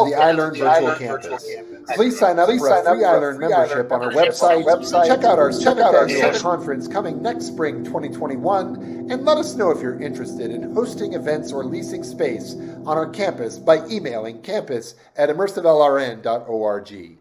to the iLearn Virtual Campus. Please sign up for a free iLearn membership on our website, check out our 7th annual conference coming next spring 2021, and let us know if you're interested in hosting events or leasing space on our campus by emailing campus@immersivelrn.org.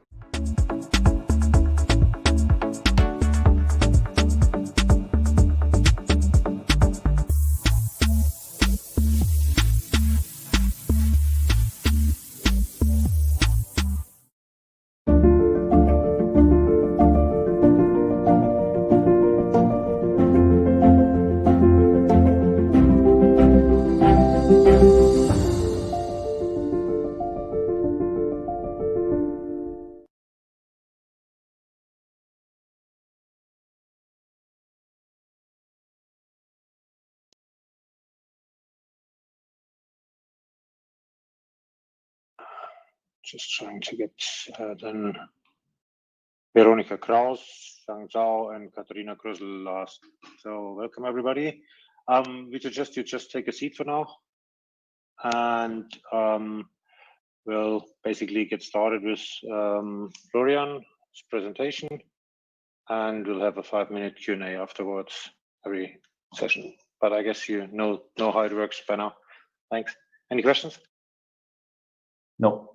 Just trying to get then Veronica Kraus, Zhang Zhao, and Katarina Krusel last. So welcome everybody. We suggest you just take a seat for now, and we'll basically get started with Florian's presentation, and we'll have a 5-minute Q&A afterwards every session. But I guess you know how it works by now. Thanks. Any questions? No.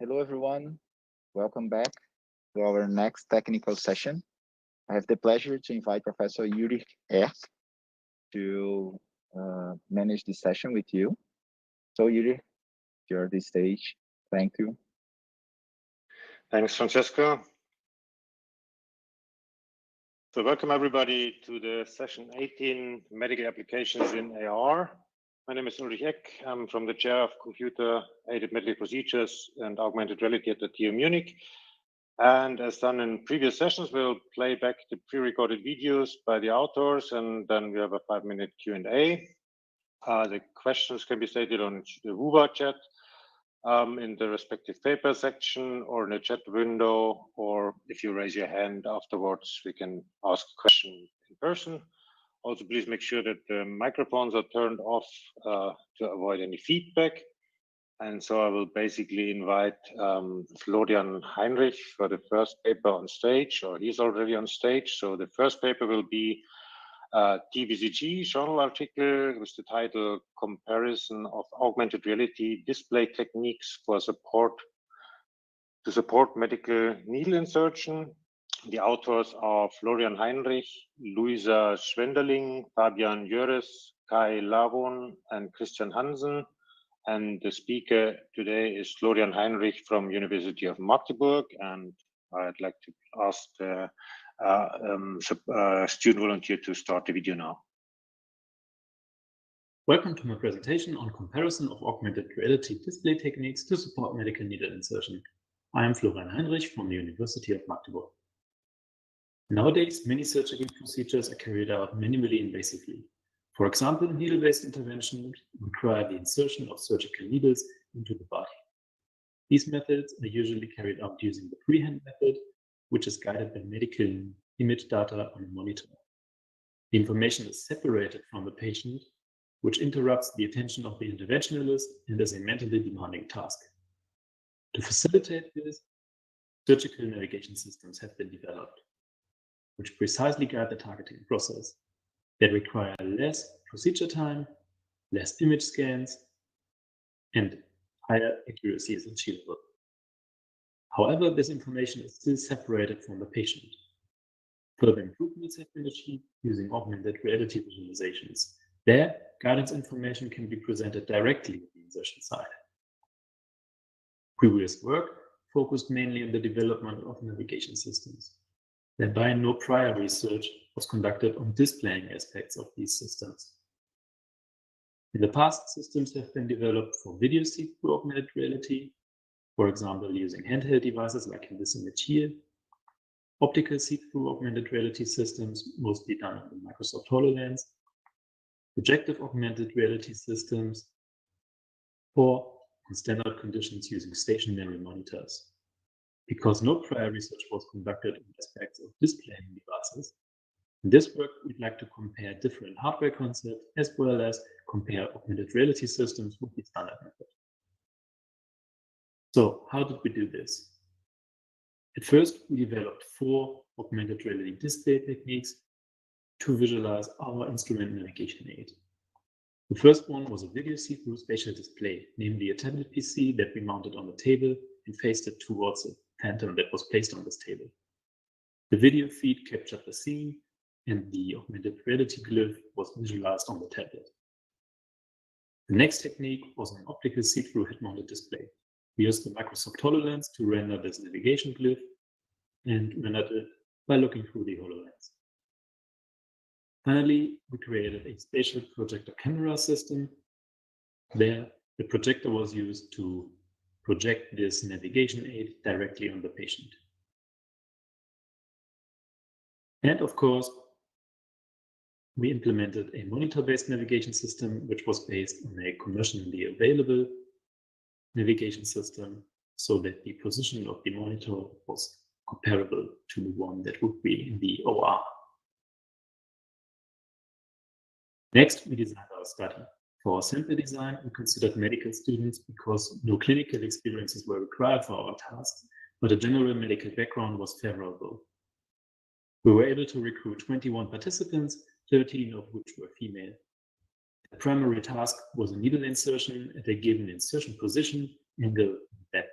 Hello, everyone. Welcome back to our next technical session. I have the pleasure to invite Professor Yuri Erk to manage this session with you. So Yuri, you're the stage. Thank you. Thanks, Francesco. So welcome everybody to the session 18, Medical Applications in AR. My name is Ulrich Eck. I'm from the chair of Computer-Aided Medical Procedures and Augmented Reality at the TU Munich. And as done in previous sessions, we'll play back the pre-recorded videos by the authors, and then we have a 5-minute Q&A. The questions can be stated on the Woowa chat, in the respective paper section, or in the chat window, or if you raise your hand afterwards, we can ask a question in person. Also, please make sure that the microphones are turned off to avoid any feedback. And so I will basically invite Florian Heinrich for the first paper on stage, or he's already on stage. So the first paper will be TVCG journal article with the title Comparison of Augmented Reality Display Techniques to support medical needle insertion. The authors are Florian Heinrich, Luisa Schwenderling, Fabian Jöres, Kai Lavon, and Christian Hansen. And the speaker today is Florian Heinrich from University of Magdeburg. And I'd like to ask the student volunteer to start the video now. Welcome to my presentation on comparison of augmented reality display techniques to support medical needle insertion. I am Florian Heinrich from the University of Magdeburg. Nowadays, many surgical procedures are carried out minimally invasively. For example, needle-based interventions require the insertion of surgical needles into the body. These methods are usually carried out using the freehand method, which is guided by medical image data on a monitor. The information is separated from the patient, which interrupts the attention of the interventionalist and is a mentally demanding task. To facilitate this, surgical navigation systems have been developed, which precisely guide the targeting process. They require less procedure time, less image scans, and higher accuracy is achievable. However, this information is still separated from the patient. Further improvements have been achieved using augmented reality visualizations. There, guidance information can be presented directly at the insertion site. Previous work focused mainly on the development of navigation systems. Thereby, no prior research was conducted on displaying aspects of these systems. In the past, systems have been developed for video see-through augmented reality, for example, using handheld devices like in this image here, optical see-through augmented reality systems, mostly done on the Microsoft HoloLens, projective augmented reality systems, or in standard conditions using stationary monitors. Because no prior research was conducted on aspects of displaying devices, in this work, we'd like to compare different hardware concepts as well as compare augmented reality systems with the standard method. So how did we do this? At first, we developed 4 augmented reality display techniques to visualize our instrument navigation aid. The first one was a video see-through spatial display, namely a tablet PC that we mounted on the table and faced it towards a phantom that was placed on this table. The video feed captured the scene, and the augmented reality glyph was visualized on the tablet. The next technique was an optical see-through head-mounted display. We used the Microsoft HoloLens to render this navigation glyph and rendered it by looking through the HoloLens. Finally, we created a spatial projector camera system. There, the projector was used to project this navigation aid directly on the patient. And of course, we implemented a monitor-based navigation system, which was based on a commercially available navigation system, so that the position of the monitor was comparable to the one that would be in the OR. Next, we designed our study. For our sample design, we considered medical students because no clinical experiences were required for our tasks, but a general medical background was favorable. We were able to recruit 21 participants, 13 of which were female. The primary task was a needle insertion at a given insertion position, angle, and depth.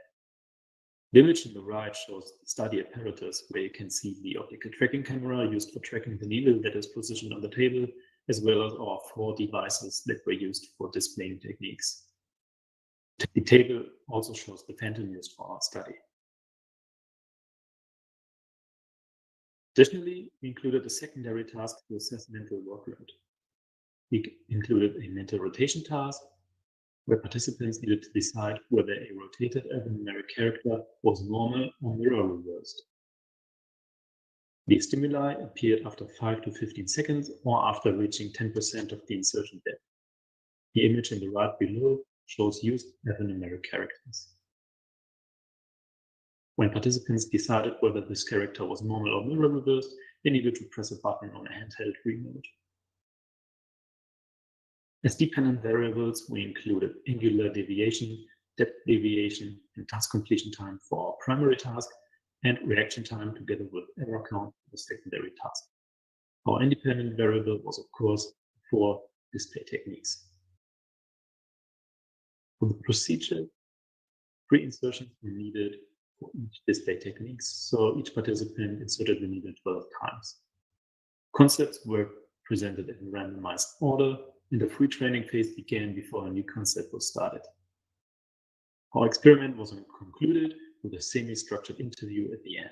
The image on the right shows the study apparatus, where you can see the optical tracking camera used for tracking the needle that is positioned on the table, as well as our 4 devices that were used for displaying techniques. The table also shows the phantom used for our study. Additionally, we included a secondary task to assess mental workload. We included a mental rotation task, where participants needed to decide whether a rotated alphanumeric character was normal or mirror reversed. The stimuli appeared after 5 to 15 seconds or after reaching 10% of the insertion depth. The image in the right below shows used alphanumeric characters. When participants decided whether this character was normal or mirror reversed, they needed to press a button on a handheld remote. As dependent variables, we included angular deviation, depth deviation, and task completion time for our primary task, and reaction time together with error count for the secondary task. Our independent variable was, of course, for display techniques. For the procedure, 3 insertions were needed for each display techniques, so each participant inserted the needle 12 times. Concepts were presented in randomized order, and the free training phase began before a new concept was started. Our experiment was concluded with a semi-structured interview at the end.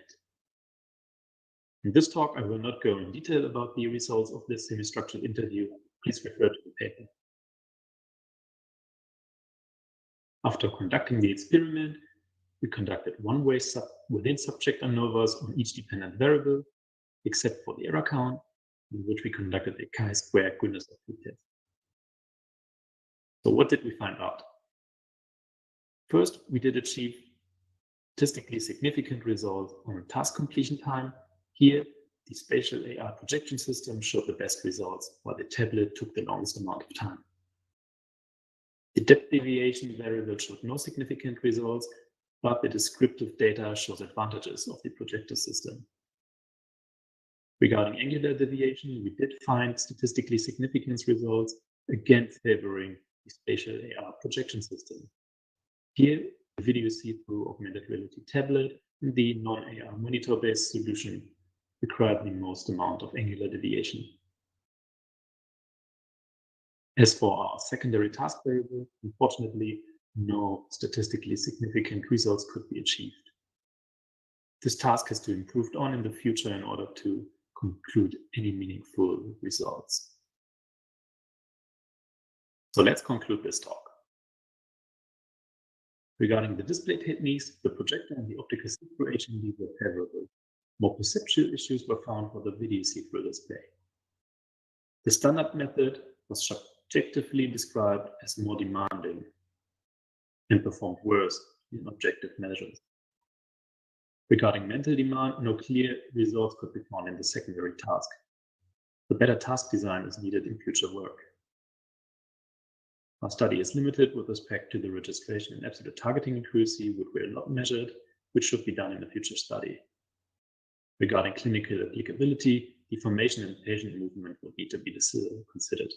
In this talk, I will not go in detail about the results of this semi-structured interview. Please refer to the paper. After conducting the experiment, we conducted one-way within subject ANOVAs on each dependent variable, except for the error count, in which we conducted a chi-square goodness of fit test. So what did we find out? First, we did achieve statistically significant results on task completion time. Here, the spatial AR projection system showed the best results, while the tablet took the longest amount of time. The depth deviation variable showed no significant results, but the descriptive data shows advantages of the projector system. Regarding angular deviation, we did find statistically significant results, again favoring the spatial AR projection system. Here, the video see-through augmented reality tablet and the non-AR monitor-based solution required the most amount of angular deviation. As for our secondary task variable, unfortunately, no statistically significant results could be achieved. This task has to be improved on in the future in order to conclude any meaningful results. So let's conclude this talk. Regarding the display techniques, the projector and the optical see-through HMD were favorable. More perceptual issues were found for the video see-through display. The standard method was subjectively described as more demanding and performed worse in objective measures. Regarding mental demand, no clear results could be found in the secondary task. The better task design is needed in future work. Our study is limited with respect to the registration and absolute targeting accuracy, which were not measured, which should be done in a future study. Regarding clinical applicability, deformation and patient movement will need to be considered.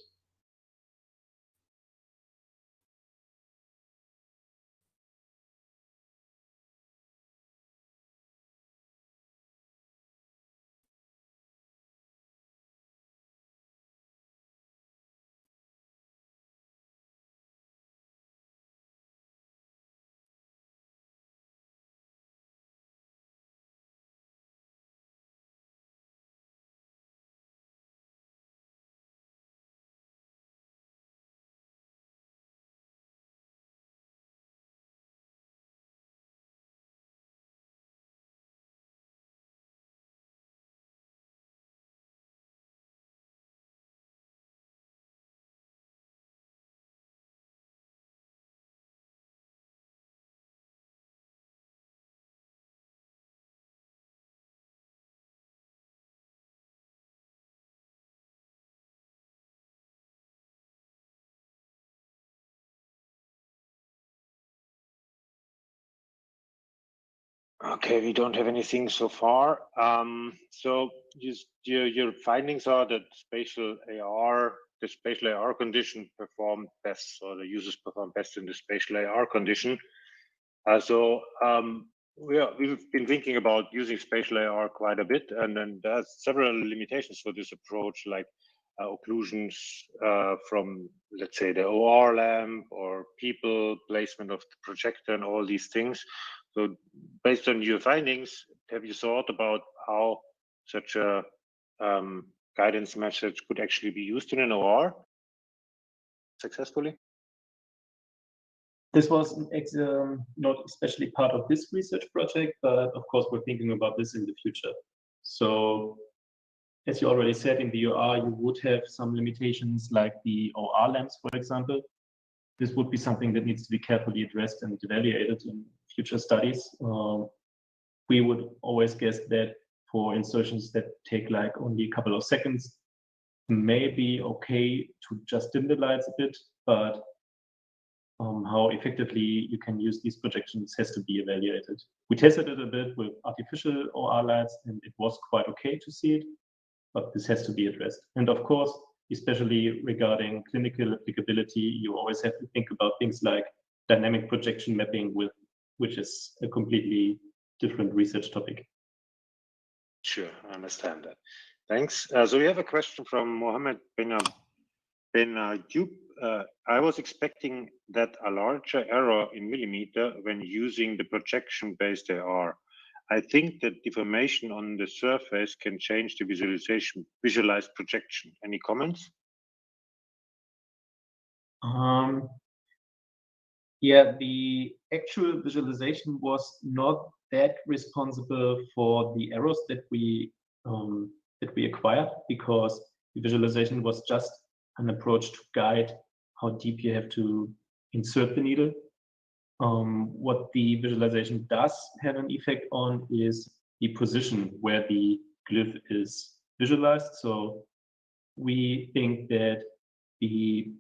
Okay, we don't have anything so far. So your findings are that the spatial AR condition performed best, or the users perform best in the spatial AR condition. We've been thinking about using spatial AR quite a bit, and then there's several limitations for this approach, like occlusions from, let's say, the OR lamp or people, placement of the projector, and all these things. So based on your findings, have you thought about how such a guidance message could actually be used in an OR successfully? This was not especially part of this research project, but of course we're thinking about this in the future. So as you already said, in the OR, you would have some limitations like the OR lamps, for example. This would be something that needs to be carefully addressed and evaluated in future studies. We would always guess that for insertions that take like only a couple of seconds, may be okay to just dim the lights a bit, but how effectively you can use these projections has to be evaluated. We tested it a bit with artificial OR lights, and it was quite okay to see it, but this has to be addressed. And of course, especially regarding clinical applicability, you always have to think about things like dynamic projection mapping, which is a completely different research topic. Sure, I understand that. Thanks. So we have a question from Mohammed Ben Ayub. I was expecting that a larger error in millimeter when using the projection-based AR. I think that deformation on the surface can change the visualized projection. Any comments? Yeah, the actual visualization was not that responsible for the errors that we acquired, because the visualization was just an approach to guide how deep you have to insert the needle. What the visualization does have an effect on is the position where the glyph is visualized. So we think that the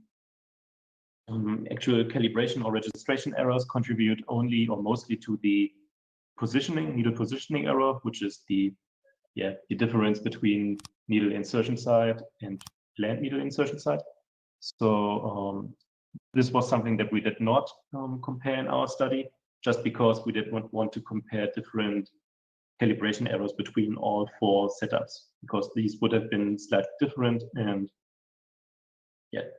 actual calibration or registration errors contribute only or mostly to the needle positioning error, which is the difference between needle insertion site and planned needle insertion site. So this was something that we did not compare in our study, just because we did not want to compare different calibration errors between all 4 setups, because these would have been slightly different. And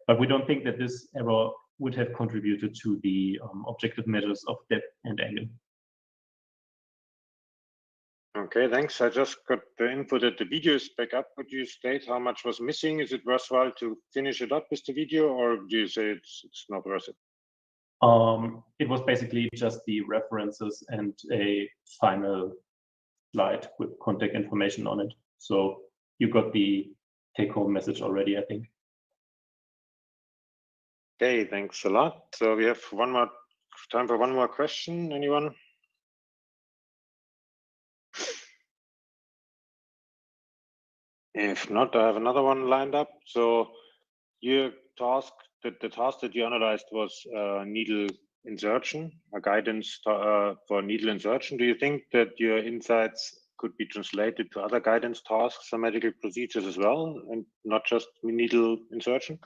but we don't think that this error would have contributed to the objective measures of depth and angle. Okay, thanks. I just got the info that the video is back up. Could you state how much was missing? Is it worthwhile to finish it up with the video, or do you say it's not worth it? It was basically just the references and a final slide with contact information on it. So you got the take-home message already, I think. Okay, thanks a lot. So we have time for one more question. Anyone? If not, I have another one lined up. So the task that you analyzed was needle insertion, a guidance for needle insertion. Do you think that your insights could be translated to other guidance tasks or medical procedures as well, and not just needle insertion?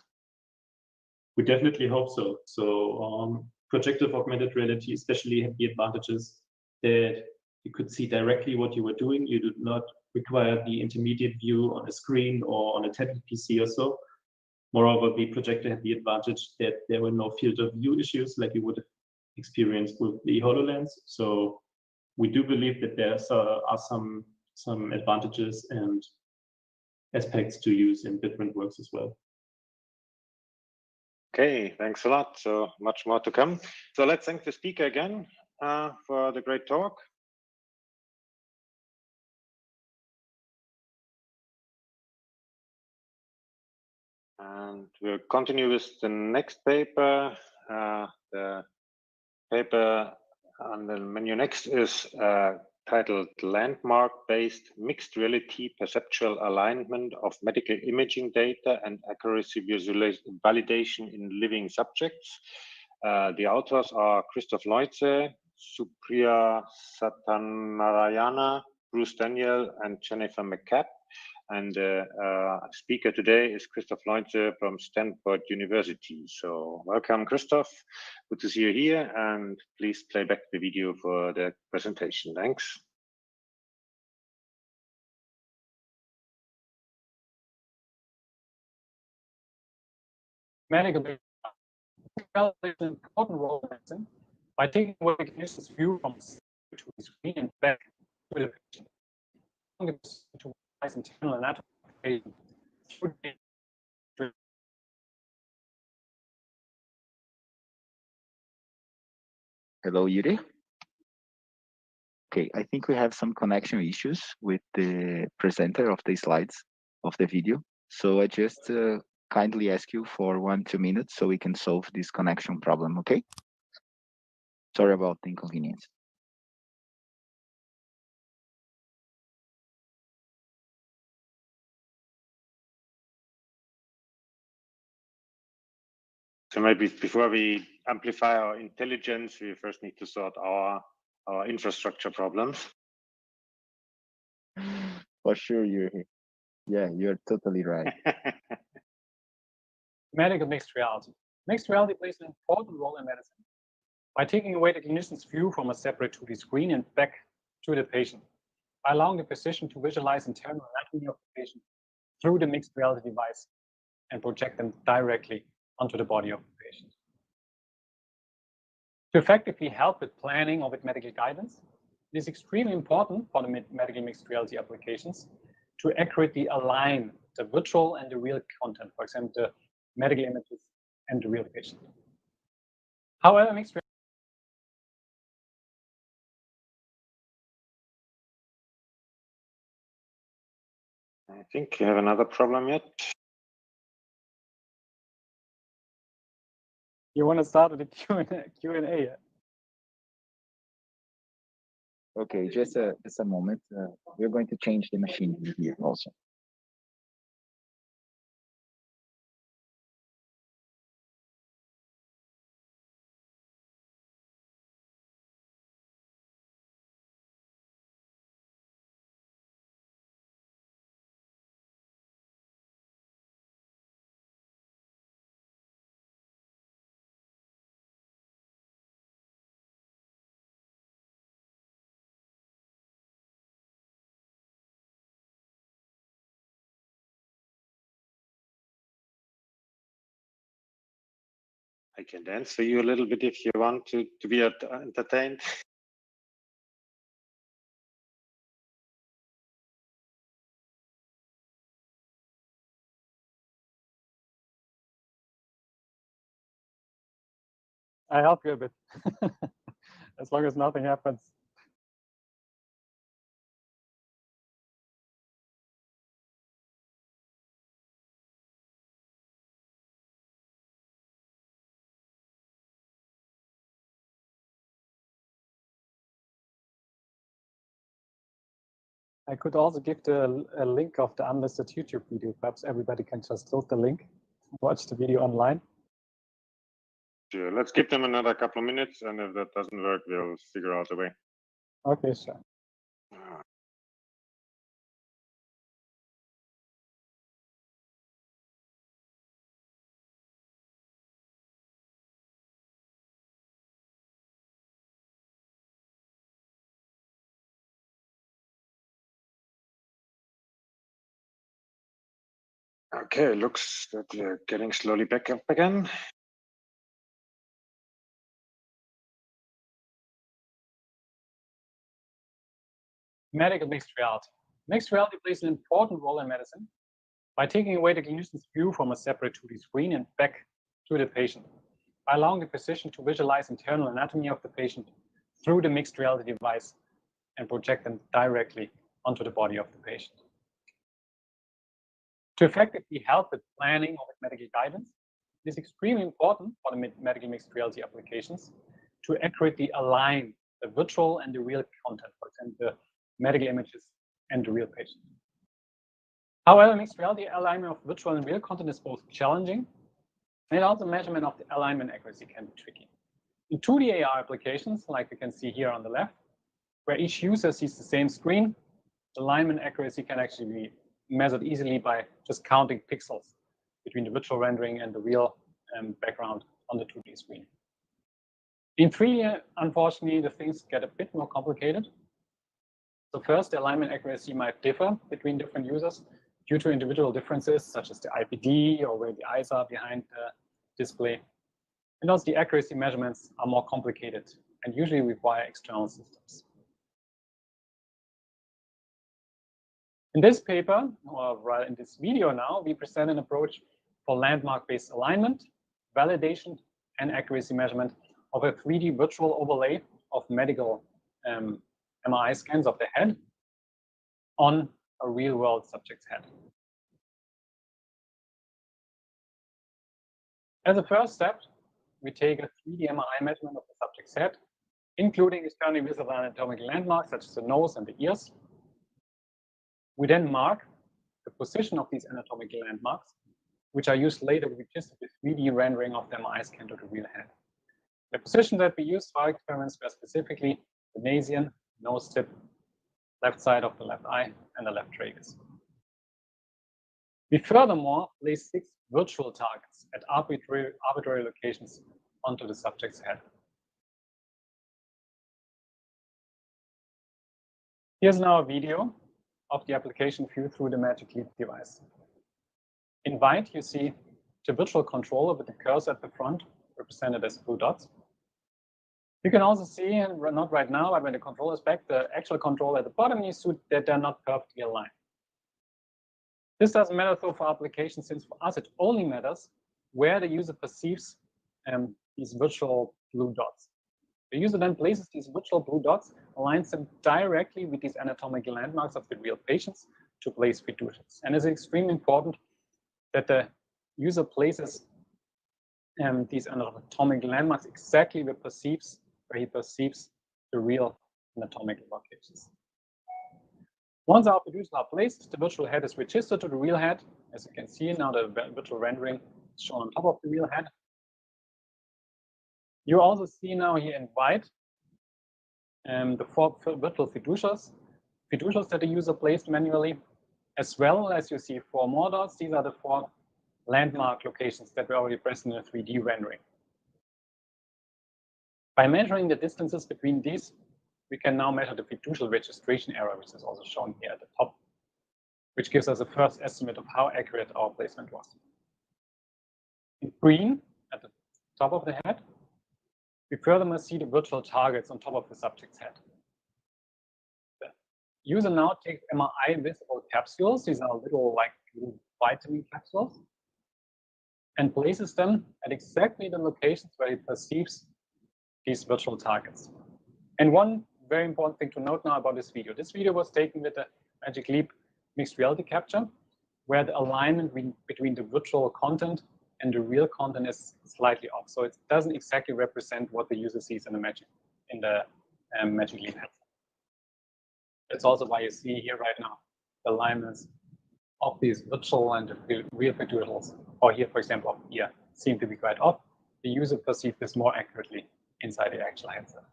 We definitely hope so. So projective augmented reality especially had the advantages that you could see directly what you were doing. You did not require the intermediate view on a screen or on a tablet PC or so. Moreover, the projector had the advantage that there were no field of view issues like you would have experienced with the HoloLens. So we do believe that there are some advantages and aspects to use in different works as well. Okay, thanks a lot. So much more to come. So let's thank the speaker again for the great talk. And we'll continue with the next paper. The paper on the menu next is titled Landmark-Based Mixed Reality Perceptual Alignment of Medical Imaging Data and Accuracy Validation in Living Subjects. The authors are Christoph Leutze, Supriya Satyanarayana, Bruce Daniel, and Jennifer McCabe. And speaker today is Christoph Leutze from Stanford University. So welcome, Christoph. Good to see you here. And please play back the video for the presentation. Thanks. Medical plays an important role in medicine by taking away the clinician's view from the screen and back to the patient. internal anatomy of the patient through the Hello, Yuri. Okay, I think we have some connection issues with the presenter of the slides of the video. So I just kindly ask you for 1-2 minutes so we can solve this connection problem, okay? Sorry about the inconvenience. So maybe before we amplify our intelligence, we first need to sort our infrastructure problems. For sure, Yuri. Yeah, you're totally right. medical mixed reality. Mixed reality plays an important role in medicine by taking away the clinician's view from a separate 2D screen and back to the patient, by allowing the physician to visualize internal anatomy of the patient through the mixed reality device and project them directly onto the body of the patient. To effectively help with planning or with medical guidance, it is extremely important for the medical mixed reality applications to accurately align the virtual and the real content, for example, the medical images and the real patient. However, mixed reality I think you have another problem yet. You want to start with the Q&A? Okay, just a moment. We're going to change the machine here also. I can dance for you a little bit if you want to be entertained. I help you a bit, as long as nothing happens. I could also give a link of the unlisted YouTube video. Perhaps everybody can just load the link, watch the video online. Sure, let's give them another couple of minutes, and if that doesn't work, we'll figure out a way. Okay, sure. Okay, looks that we're getting slowly back up again. Medical mixed reality. Mixed reality plays an important role in medicine by taking away the clinician's view from a separate 2D screen and back to the patient, by allowing the physician to visualize internal anatomy of the patient through the mixed reality device and project them directly onto the body of the patient. To effectively help with planning or with medical guidance, it is extremely important for the medical mixed reality applications to accurately align the virtual and the real content, for example, the medical images and the real patient. However, mixed reality alignment of virtual and real content is both challenging, and also measurement of the alignment accuracy can be tricky. In 2D AR applications, like we can see here on the left, where each user sees the same screen, alignment accuracy can actually be measured easily by just counting pixels between the virtual rendering and the real background on the 2D screen. In 3D, unfortunately, the things get a bit more complicated. So first, the alignment accuracy might differ between different users due to individual differences, such as the IPD or where the eyes are behind the display. And also the accuracy measurements are more complicated and usually require external systems. In this paper, or rather in this video now, we present an approach for landmark-based alignment, validation, and accuracy measurement of a 3D virtual overlay of medical MRI scans of the head on a real-world subject's head. As a first step, we take a 3D MRI measurement of the subject's head, including externally visible anatomical landmarks such as the nose and the ears. We then mark the position of these anatomical landmarks, which are used later to register the 3D rendering of the MRI scan to the real head. The position that we used for our experiments were specifically the nasien, nose tip, left side of the left eye, and the left tragus. We furthermore place 6 virtual targets at arbitrary locations onto the subject's head. Here's now a video of the application view through the Magic Leap device. In white, you see the virtual controller with the cursor at the front, represented as blue dots. You can also see, and not right now, but when the controller is back, the actual controller at the bottom, you see that they're not perfectly aligned. This doesn't matter though for applications, since for us it only matters where the user perceives these virtual blue dots. The user then places these virtual blue dots, aligns them directly with these anatomical landmarks of the real patients to place fiducials. And it's extremely important that the user places these anatomical landmarks exactly where he perceives the real anatomical locations. Once our fiducials are placed, the virtual head is registered to the real head. As you can see now, the virtual rendering is shown on top of the real head. You also see now here in white the 4 virtual fiducials that the user placed manually, as well as you see 4 more dots. These are the 4 landmark locations that were already present in a 3D rendering. By measuring the distances between these, we can now measure the fiducial registration error, which is also shown here at the top, which gives us a first estimate of how accurate our placement was. In green, at the top of the head, we furthermore see the virtual targets on top of the subject's head. The user now takes MRI visible capsules, these are little vitamin capsules, and places them at exactly the locations where he perceives these virtual targets. And one very important thing to note now about this video was taken with the Magic Leap mixed reality capture, where the alignment between the virtual content and the real content is slightly off. So it doesn't exactly represent what the user sees in the Magic Leap headset. That's also why you see here right now the alignments of these virtual and the real fiducials, or here, for example, up here, seem to be quite off. The user perceives this more accurately inside the actual headset.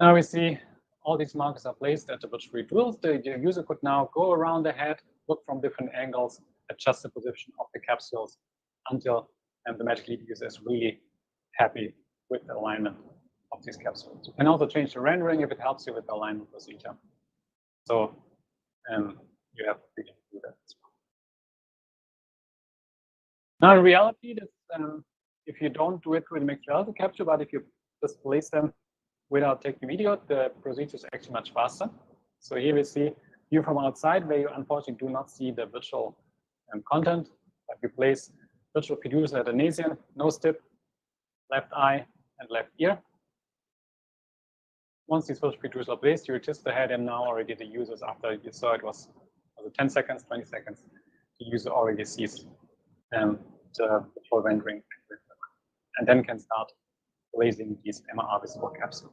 Now we see all these markers are placed at the virtual fiducials. The user could now go around the head, look from different angles, adjust the position of the capsules until the Magic Leap user is really happy with the alignment of these capsules. You can also change the rendering if it helps you with the alignment procedure. So you have the freedom to do that as well. Now in reality, this, if you don't do it with a mixed reality capture, but if you just place them without taking video, the procedure is actually much faster. So here we see view from outside, where you unfortunately do not see the virtual content, but we place virtual fiducial at the nasien, nose tip, left eye, and left ear. Once these virtual fiducials are placed, you register the head, and now already the users, after you saw it was 10 seconds, 20 seconds, the user already sees the virtual rendering, and then can start placing these MRR visible capsules.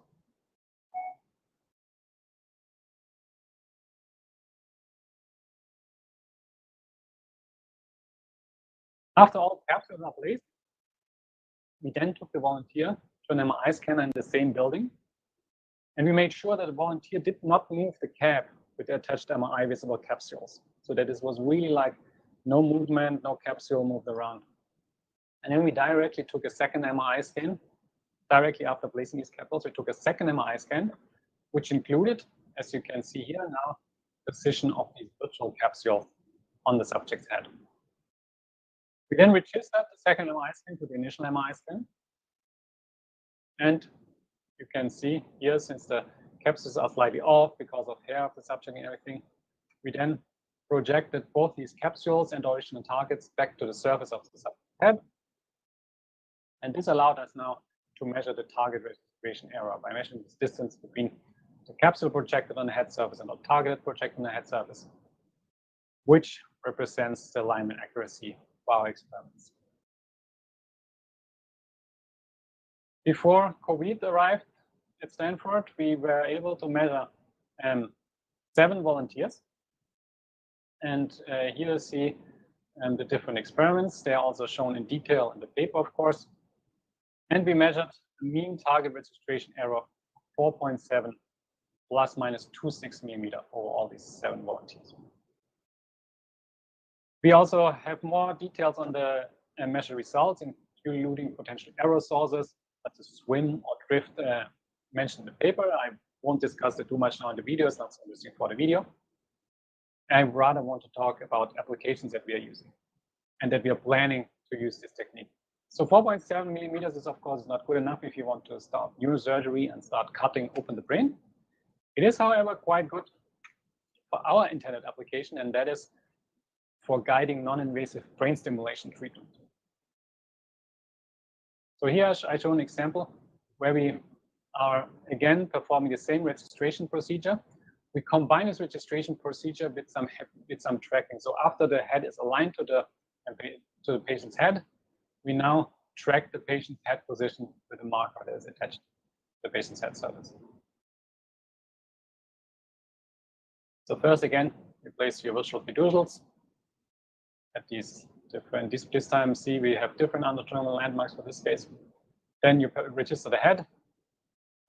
After all capsules are placed, we then took the volunteer to an MRI scanner in the same building, and we made sure that the volunteer did not move the cab with the attached MRI visible capsules, so that this was really like no movement, no capsule moved around. And then we directly took a second MRI scan. Directly after placing these capsules, we took a second MRI scan, which included, as you can see here now, the position of these virtual capsules on the subject's head. We then registered the second MRI scan to the initial MRI scan. And you can see here, since the capsules are slightly off because of hair of the subject and everything. We then projected both these capsules and original targets back to the surface of the subject head. And this allowed us now to measure the target registration error by measuring this distance between the capsule projected on the head surface and the target projected on the head surface, which represents the alignment accuracy for our experiments. Before COVID arrived at Stanford, we were able to measure 7 volunteers. And here you see the different experiments. They are also shown in detail in the paper, of course. And we measured a mean target registration error of 4.7 plus minus 26 millimeter for all these 7 volunteers. We also have more details on the measure results, including potential error sources, such as swim or drift mentioned in the paper. I won't discuss it too much now in the video. It's not so interesting for the video. I rather want to talk about applications that we are using and that we are planning to use this technique. So 4.7 millimeters is, of course, not good enough if you want to start neurosurgery and start cutting open the brain. It is, however, quite good for our intended application, and that is for guiding non-invasive brain stimulation treatment. So here I show an example where we are, again, performing the same registration procedure. We combine this registration procedure with some tracking. So after the head is aligned to the patient's head, we now track the patient's head position with a marker that is attached to the patient's head surface. So first, again, you place your virtual fiducials at these different, this time see we have different underterminal landmarks for this case. Then you register the head.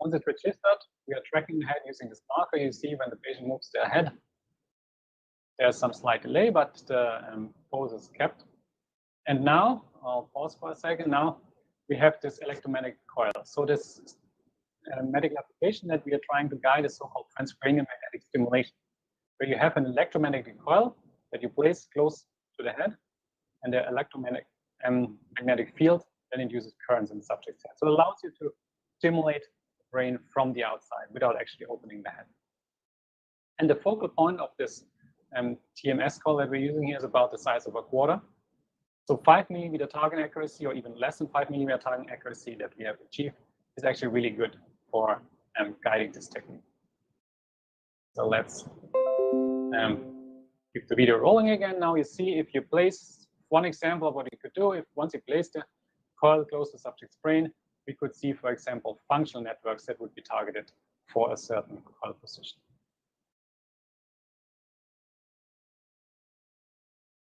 Once it's registered, we are tracking the head using this marker. You see when the patient moves their head, there's some slight delay, but the pose is kept. And now, I'll pause for a second. Now we have this electromagnetic coil. So this medical application that we are trying to guide is so-called transcranial magnetic stimulation, where you have an electromagnetic coil that you place close to the head, and the electromagnetic magnetic field then induces currents in the subject's head. So it allows you to stimulate the brain from the outside without actually opening the head. And the focal point of this TMS coil that we're using here is about the size of a quarter. So 5 millimeter target accuracy, or even less than 5 millimeter target accuracy that we have achieved, is actually really good for guiding this technique. So let's keep the video rolling again. Now you see if you place one example of what you could do. If once you place the coil close to the subject's brain, we could see, for example, functional networks that would be targeted for a certain coil position.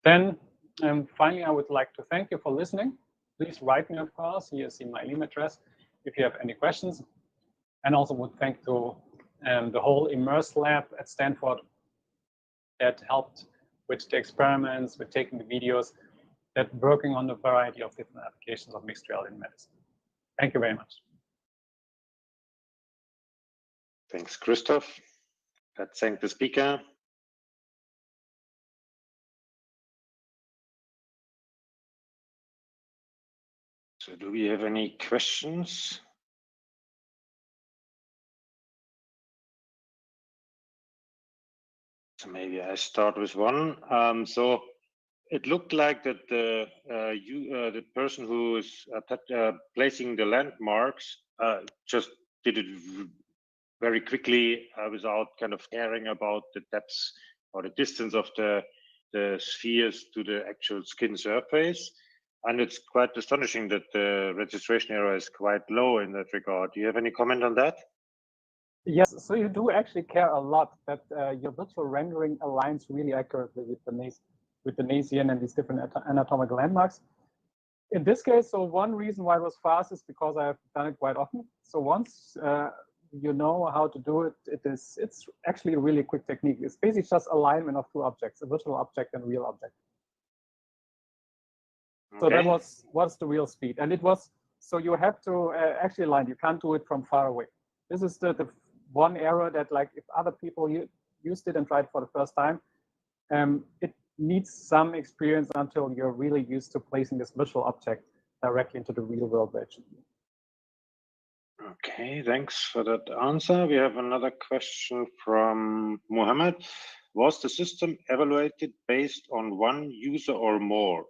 Then finally, I would like to thank you for listening. Please write me, of course. Here you see my email address if you have any questions. And also would thank to the whole Immerse lab at Stanford that helped with the experiments, with taking the videos, that working on a variety of different applications of mixed reality in medicine. Thank you very much. Thanks, Christoph. Let's thank the speaker. So do we have any questions? So maybe I start with one. So it looked like that the person who is placing the landmarks just did it very quickly without kind of caring about the depths or the distance of the spheres to the actual skin surface. And it's quite astonishing that the registration error is quite low in that regard. Do you have any comment on that? Yes, so you do actually care a lot that your virtual rendering aligns really accurately with the Bayesian and these different anatomical landmarks. In this case, so one reason why it was fast is because I have done it quite often. So once you know how to do it, it's actually a really quick technique. It's basically just alignment of two objects, a virtual object and a real object. Okay. So that was the real speed. And it was, so you have to actually align, you can't do it from far away. This is the one error that, like, if other people used it and tried for the first time, it needs some experience until you're really used to placing this virtual object directly into the real world. Okay, thanks for that answer. We have another question from Mohammed. Was the system evaluated based on one user or more?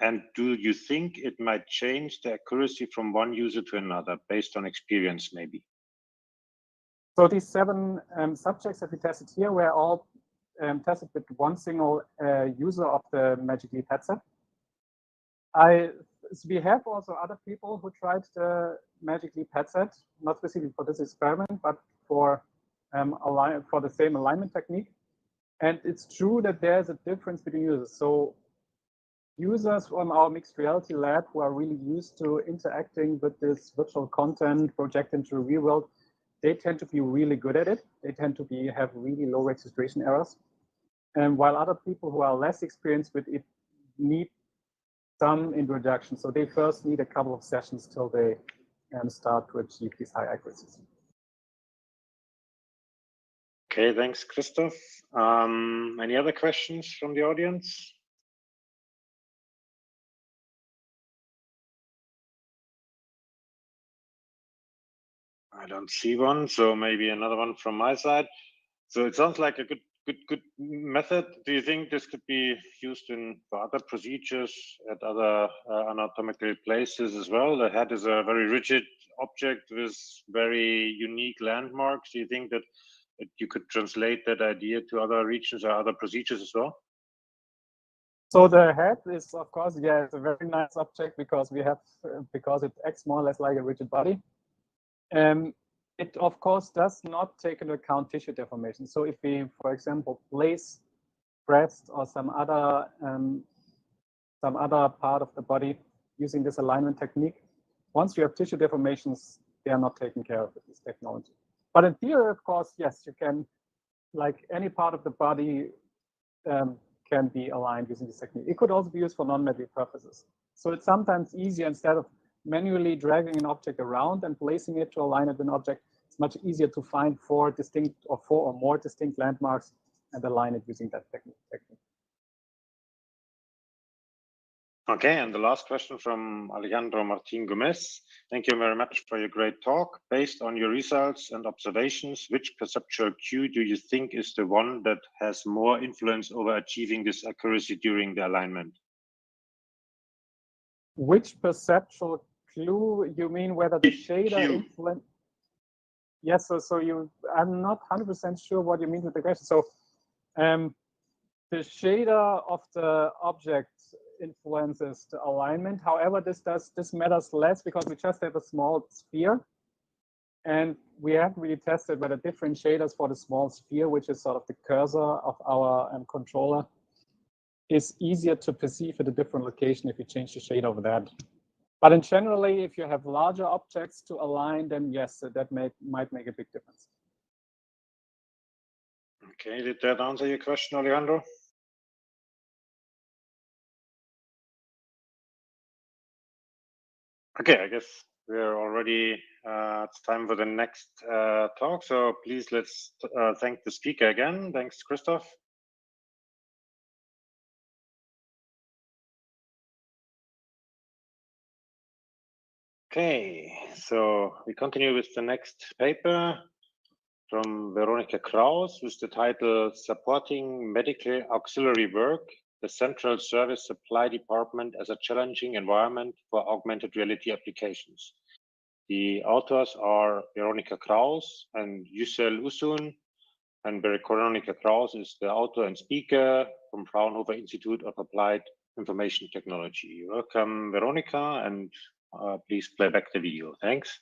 And do you think it might change the accuracy from one user to another based on experience, maybe? So these 7 subjects that we tested here were all tested with one single user of the Magic Leap headset. We have also other people who tried the Magic Leap headset, not specifically for this experiment, but for the same alignment technique. And it's true that there's a difference between users. So users from our mixed reality lab who are really used to interacting with this virtual content projected into the real world, they tend to be really good at it. They tend to have really low registration errors. And while other people who are less experienced with it need some introduction. So they first need a couple of sessions till they start to achieve these high accuracies. Okay, thanks, Christoph. Any other questions from the audience? I don't see one, so maybe another one from my side. So it sounds like a good method. Do you think this could be used for other procedures at other anatomical places as well? The head is a very rigid object with very unique landmarks. Do you think that you could translate that idea to other regions or other procedures as well? So the head is, of course, yeah, it's a very nice object because because it acts more or less like a rigid body. It, of course, does not take into account tissue deformation. So if we, for example, place breast or some other part of the body using this alignment technique, once you have tissue deformations, they are not taken care of with this technology. But in theory, of course, yes, you can, like any part of the body can be aligned using this technique. It could also be used for non-medical purposes. So it's sometimes easier, instead of manually dragging an object around and placing it to align it with an object, it's much easier to find 4 or more distinct landmarks and align it using that technique. Okay, and the last question from Alejandro Martin Gomez. Thank you very much for your great talk. Based on your results and observations, which perceptual cue do you think is the one that has more influence over achieving this accuracy during the alignment? Which perceptual clue? You mean whether the shader influence? Yes, I'm not 100% sure what you mean with the question. So the shader of the object influences the alignment. However, this matters less because we just have a small sphere, and we haven't really tested whether different shaders for the small sphere, which is sort of the cursor of our controller, is easier to perceive at a different location if you change the shade over that. But in generally, if you have larger objects to align, then yes, that might make a big difference. Okay, did that answer your question, Alejandro? Okay, I guess we're already, it's time for the next talk. So please, let's thank the speaker again. Thanks, Christoph. Okay, so we continue with the next paper from Veronika Kraus with the title Supporting Medical Auxiliary Work, the Central Service Supply Department as a Challenging Environment for Augmented Reality Applications. The authors are Veronika Kraus and Yücel Usun, and Veronika Kraus is the author and speaker from Fraunhofer Institute of Applied Information Technology. Welcome, Veronika, and please play back the video. Thanks.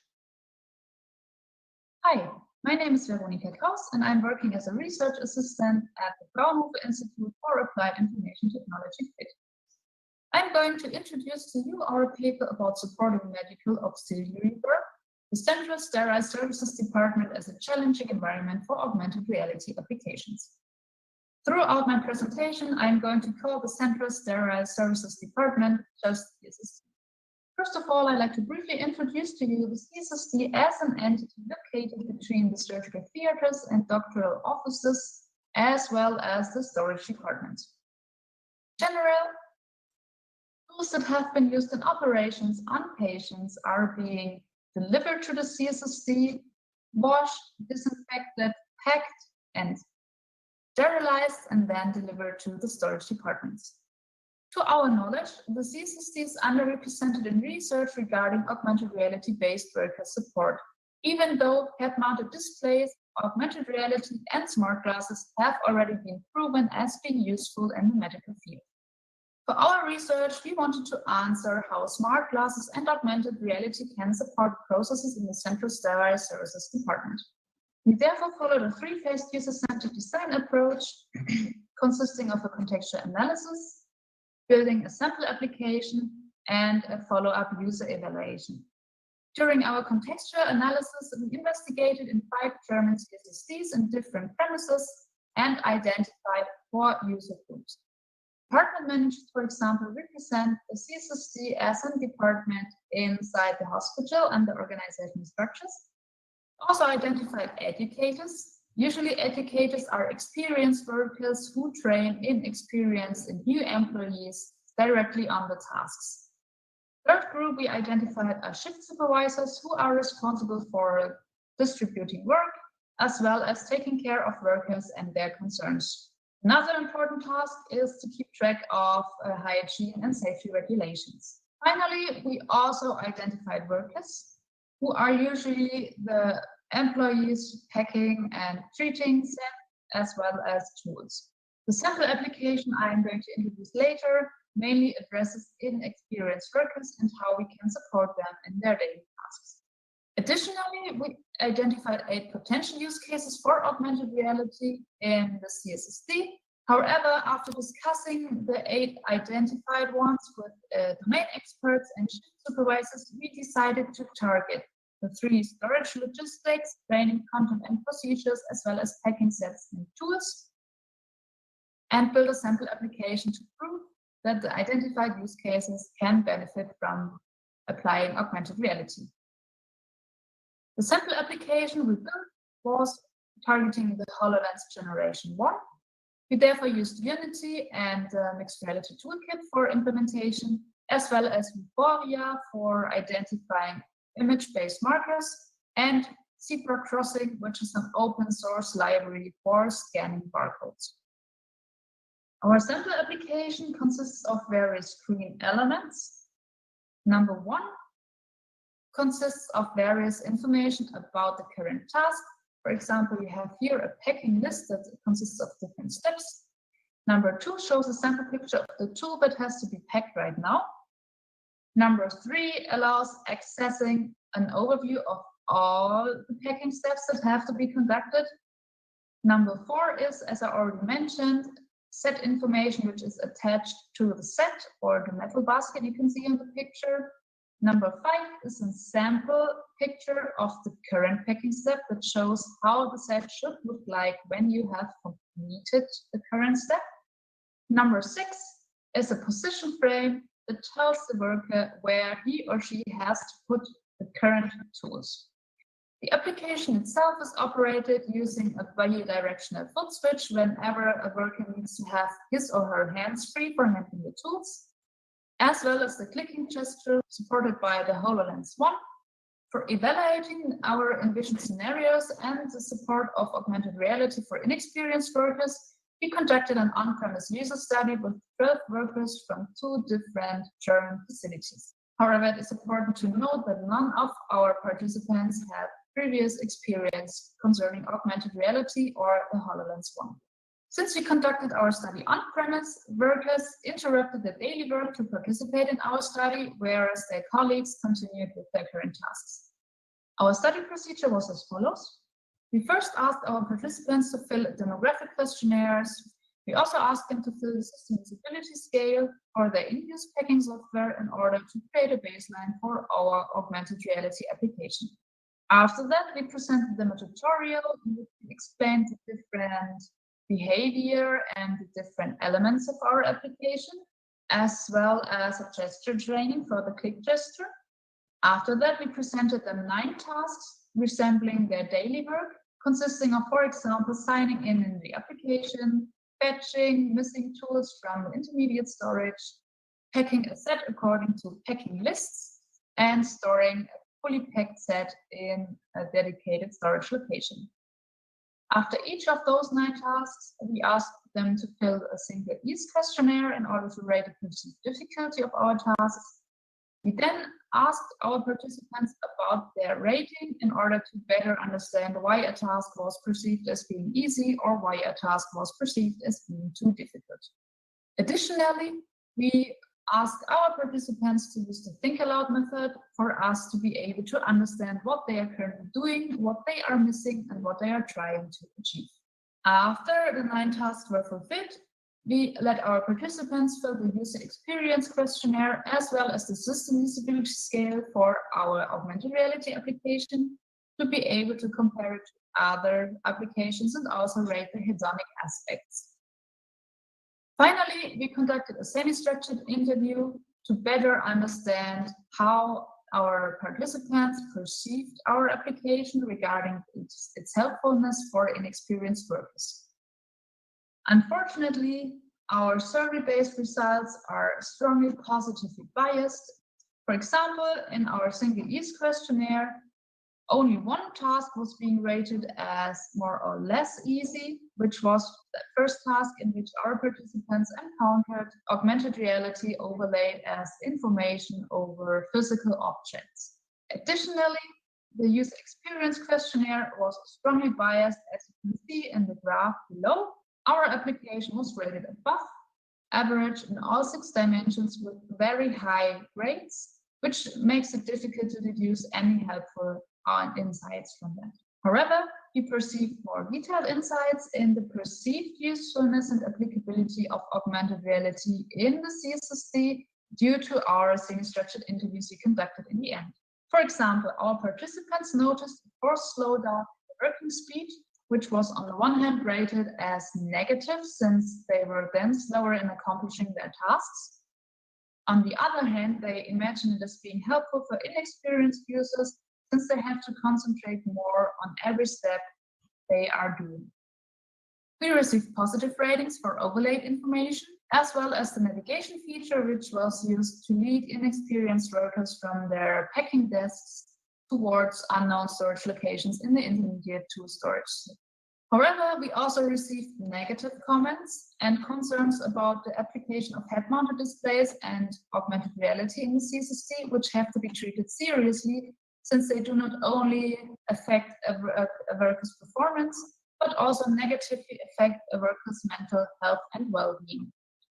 Hi, my name is Veronika Kraus, and I'm working as a research assistant at the Fraunhofer Institute for Applied Information Technology. I'm going to introduce to you our paper about supporting medical auxiliary work, the Central Sterile Services Department as a challenging environment for augmented reality applications. Throughout my presentation, I'm going to call the Central Sterile Services Department just the CSSD. First of all, I'd like to briefly introduce to you the CSSD as an entity located between the surgical theaters and doctoral offices, as well as the storage departments. In general, tools that have been used in operations on patients are being delivered to the CSSD, washed, disinfected, packed, and sterilized, and then delivered to the storage departments. To our knowledge, the CSSD is underrepresented in research regarding augmented reality-based worker support, even though head-mounted displays, augmented reality, and smart glasses have already been proven as being useful in the medical field. For our research, we wanted to answer how smart glasses and augmented reality can support processes in the Central Sterile Services Department. We therefore followed a three-phased user-centered design approach consisting of a contextual analysis, building a sample application, and a follow-up user evaluation. During our contextual analysis, we investigated in 5 German CSSDs in different premises and identified 4 user groups. Department managers, for example, represent the CSSD as a department inside the hospital and the organizational structures. Also identified educators. Usually educators are experienced workers who train inexperienced and new employees directly on the tasks. Third group we identified are shift supervisors who are responsible for distributing work as well as taking care of workers and their concerns. Another important task is to keep track of hygiene and safety regulations. Finally, we also identified workers who are usually the employees packing and treating SEP as well as tools. The sample application I am going to introduce later mainly addresses inexperienced workers and how we can support them in their daily tasks. Additionally, we identified 8 potential use cases for augmented reality in the CSSD. However, after discussing the 8 identified ones with domain experts and shift supervisors, we decided to target the 3 storage logistics, training, content, and procedures, as well as packing sets and tools, and build a sample application to prove that the identified use cases can benefit from applying augmented reality. The sample application we built was targeting the HoloLens Generation 1. We therefore used Unity and Mixed Reality Toolkit for implementation, as well as Vuforia for identifying image-based markers, and Zebra Crossing, which is an open source library for scanning barcodes. Our sample application consists of various screen elements. Number 1 consists of various information about the current task. For example, we have here a packing list that consists of different steps. Number 2 shows a sample picture of the tool that has to be packed right now. Number 3 allows accessing an overview of all the packing steps that have to be conducted. Number 4 is, as I already mentioned, set information which is attached to the set or the metal basket you can see in the picture. Number 5 is a sample picture of the current packing step that shows how the set should look like when you have completed the current step. Number 6 is a position frame that tells the worker where he or she has to put the current tools. The application itself is operated using a bidirectional foot switch whenever a worker needs to have his or her hands free for handling the tools, as well as the clicking gesture supported by the HoloLens 1. For evaluating our envisioned scenarios and the support of augmented reality for inexperienced workers, we conducted an on-premise user study with 12 workers from 2 different German facilities. However, it is important to note that none of our participants had previous experience concerning augmented reality or the HoloLens 1. Since we conducted our study on-premise, workers interrupted their daily work to participate in our study, whereas their colleagues continued with their current tasks. Our study procedure was as follows. We first asked our participants to fill demographic questionnaires. We also asked them to fill the system usability scale or their in-use packing software in order to create a baseline for our augmented reality application. After that, we presented them a tutorial in which we explained the different behavior and the different elements of our application, as well as a gesture training for the click gesture. After that, we presented them 9 tasks resembling their daily work, consisting of, for example, signing in the application, fetching missing tools from intermediate storage, packing a set according to packing lists, and storing fully packed set in a dedicated storage location. After each of those 9 tasks, we asked them to fill a single ease questionnaire in order to rate the perceived difficulty of our tasks. We then asked our participants about their rating in order to better understand why a task was perceived as being easy or why a task was perceived as being too difficult. Additionally, we asked our participants to use the think aloud method for us to be able to understand what they are currently doing, what they are missing, and what they are trying to achieve. After the 9 tasks were fulfilled, we let our participants fill the user experience questionnaire as well as the system usability scale for our augmented reality application to be able to compare it to other applications and also rate the hedonic aspects. Finally, we conducted a semi-structured interview to better understand how our participants perceived our application regarding its helpfulness for inexperienced workers. Unfortunately, our survey-based results are strongly positively biased. For example, in our single ease questionnaire, only 1 task was being rated as more or less easy, which was the first task in which our participants encountered augmented reality overlaid as information over physical objects. Additionally, the user experience questionnaire was strongly biased, as you can see in the graph below. Our application was rated above average in all 6 dimensions with very high grades, which makes it difficult to deduce any helpful insights from that. However, we perceived more detailed insights in the perceived usefulness and applicability of augmented reality in the CSSD due to our semi-structured interviews we conducted in the end. For example, our participants noticed a forced slowdown in the working speed, which was on the one hand rated as negative since they were then slower in accomplishing their tasks. On the other hand, they imagined it as being helpful for inexperienced users since they have to concentrate more on every step they are doing. We received positive ratings for overlaid information, as well as the navigation feature, which was used to lead inexperienced workers from their packing desks towards unknown storage locations in the intermediate 2 storage. However, we also received negative comments and concerns about the application of head-mounted displays and augmented reality in the CSSD, which have to be treated seriously since they do not only affect a worker's performance, but also negatively affect a worker's mental health and well-being.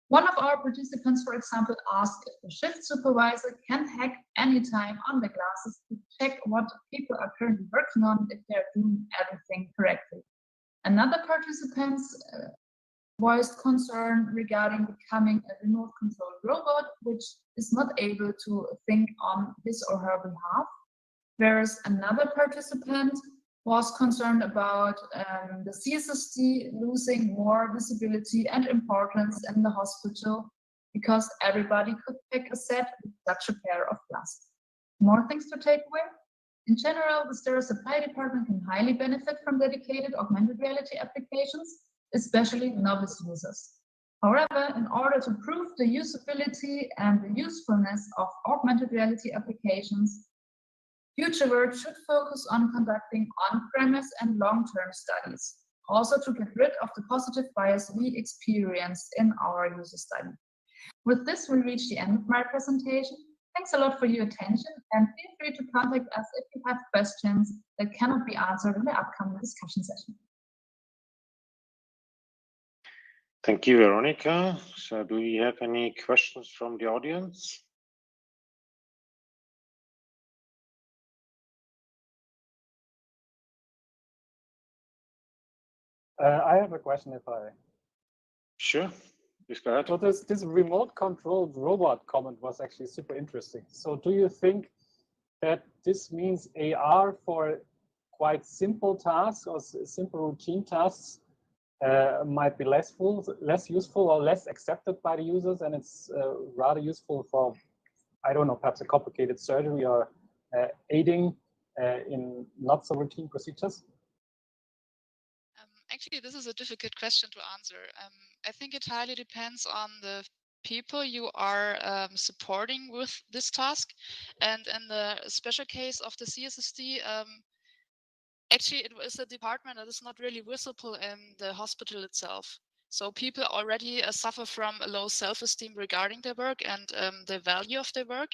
One of our participants, for example, asked if the shift supervisor can hack anytime on the glasses to check what people are currently working on if they're doing everything correctly. Another participant voiced concern regarding becoming a remote-controlled robot, which is not able to think on his or her behalf. Whereas another participant was concerned about the CSSD losing more visibility and importance in the hospital because everybody could pick a set with such a pair of glasses. More things to take away? In general, the stereo supply department can highly benefit from dedicated augmented reality applications, especially novice users. However, in order to prove the usability and the usefulness of augmented reality applications, future work should focus on conducting on-premise and long-term studies, also to get rid of the positive bias we experienced in our user study. With this, we reach the end of my presentation. Thanks a lot for your attention, and feel free to contact us if you have questions that cannot be answered in the upcoming discussion session. Thank you, Veronica. So do we have any questions from the audience? I have a question if I... Sure, please go ahead. So this remote controlled robot comment was actually super interesting. So do you think that this means AR for quite simple tasks or simple routine tasks might be less useful or less accepted by the users, and it's rather useful for, I don't know, perhaps a complicated surgery or aiding in not so routine procedures? Actually, this is a difficult question to answer. I think it highly depends on the people you are supporting with this task. And in the special case of the CSSD, actually it was a department that is not really visible in the hospital itself. So people already suffer from a low self-esteem regarding their work and the value of their work.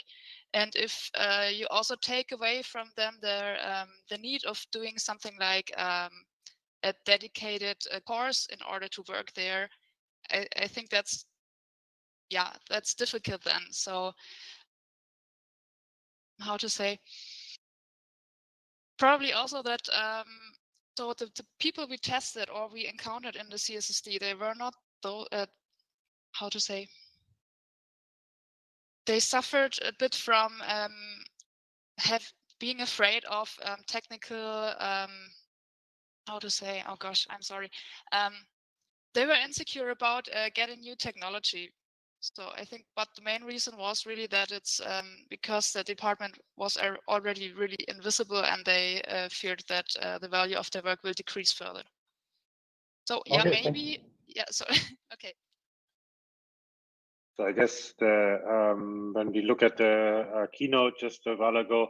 And if you also take away from them their the need of doing something like a dedicated course in order to work there, I think that's difficult then. So how to say? Probably also that so the people we tested or we encountered in the CSSD, they were not though how to say? They suffered a bit from being afraid of technical how to say? Oh gosh, I'm sorry. They were insecure about getting new technology. So I think, but the main reason was really that it's because the department was already really invisible, and they feared that the value of their work will decrease further. So yeah, Okay, maybe yeah. So okay. So I guess when we look at the keynote just a while ago,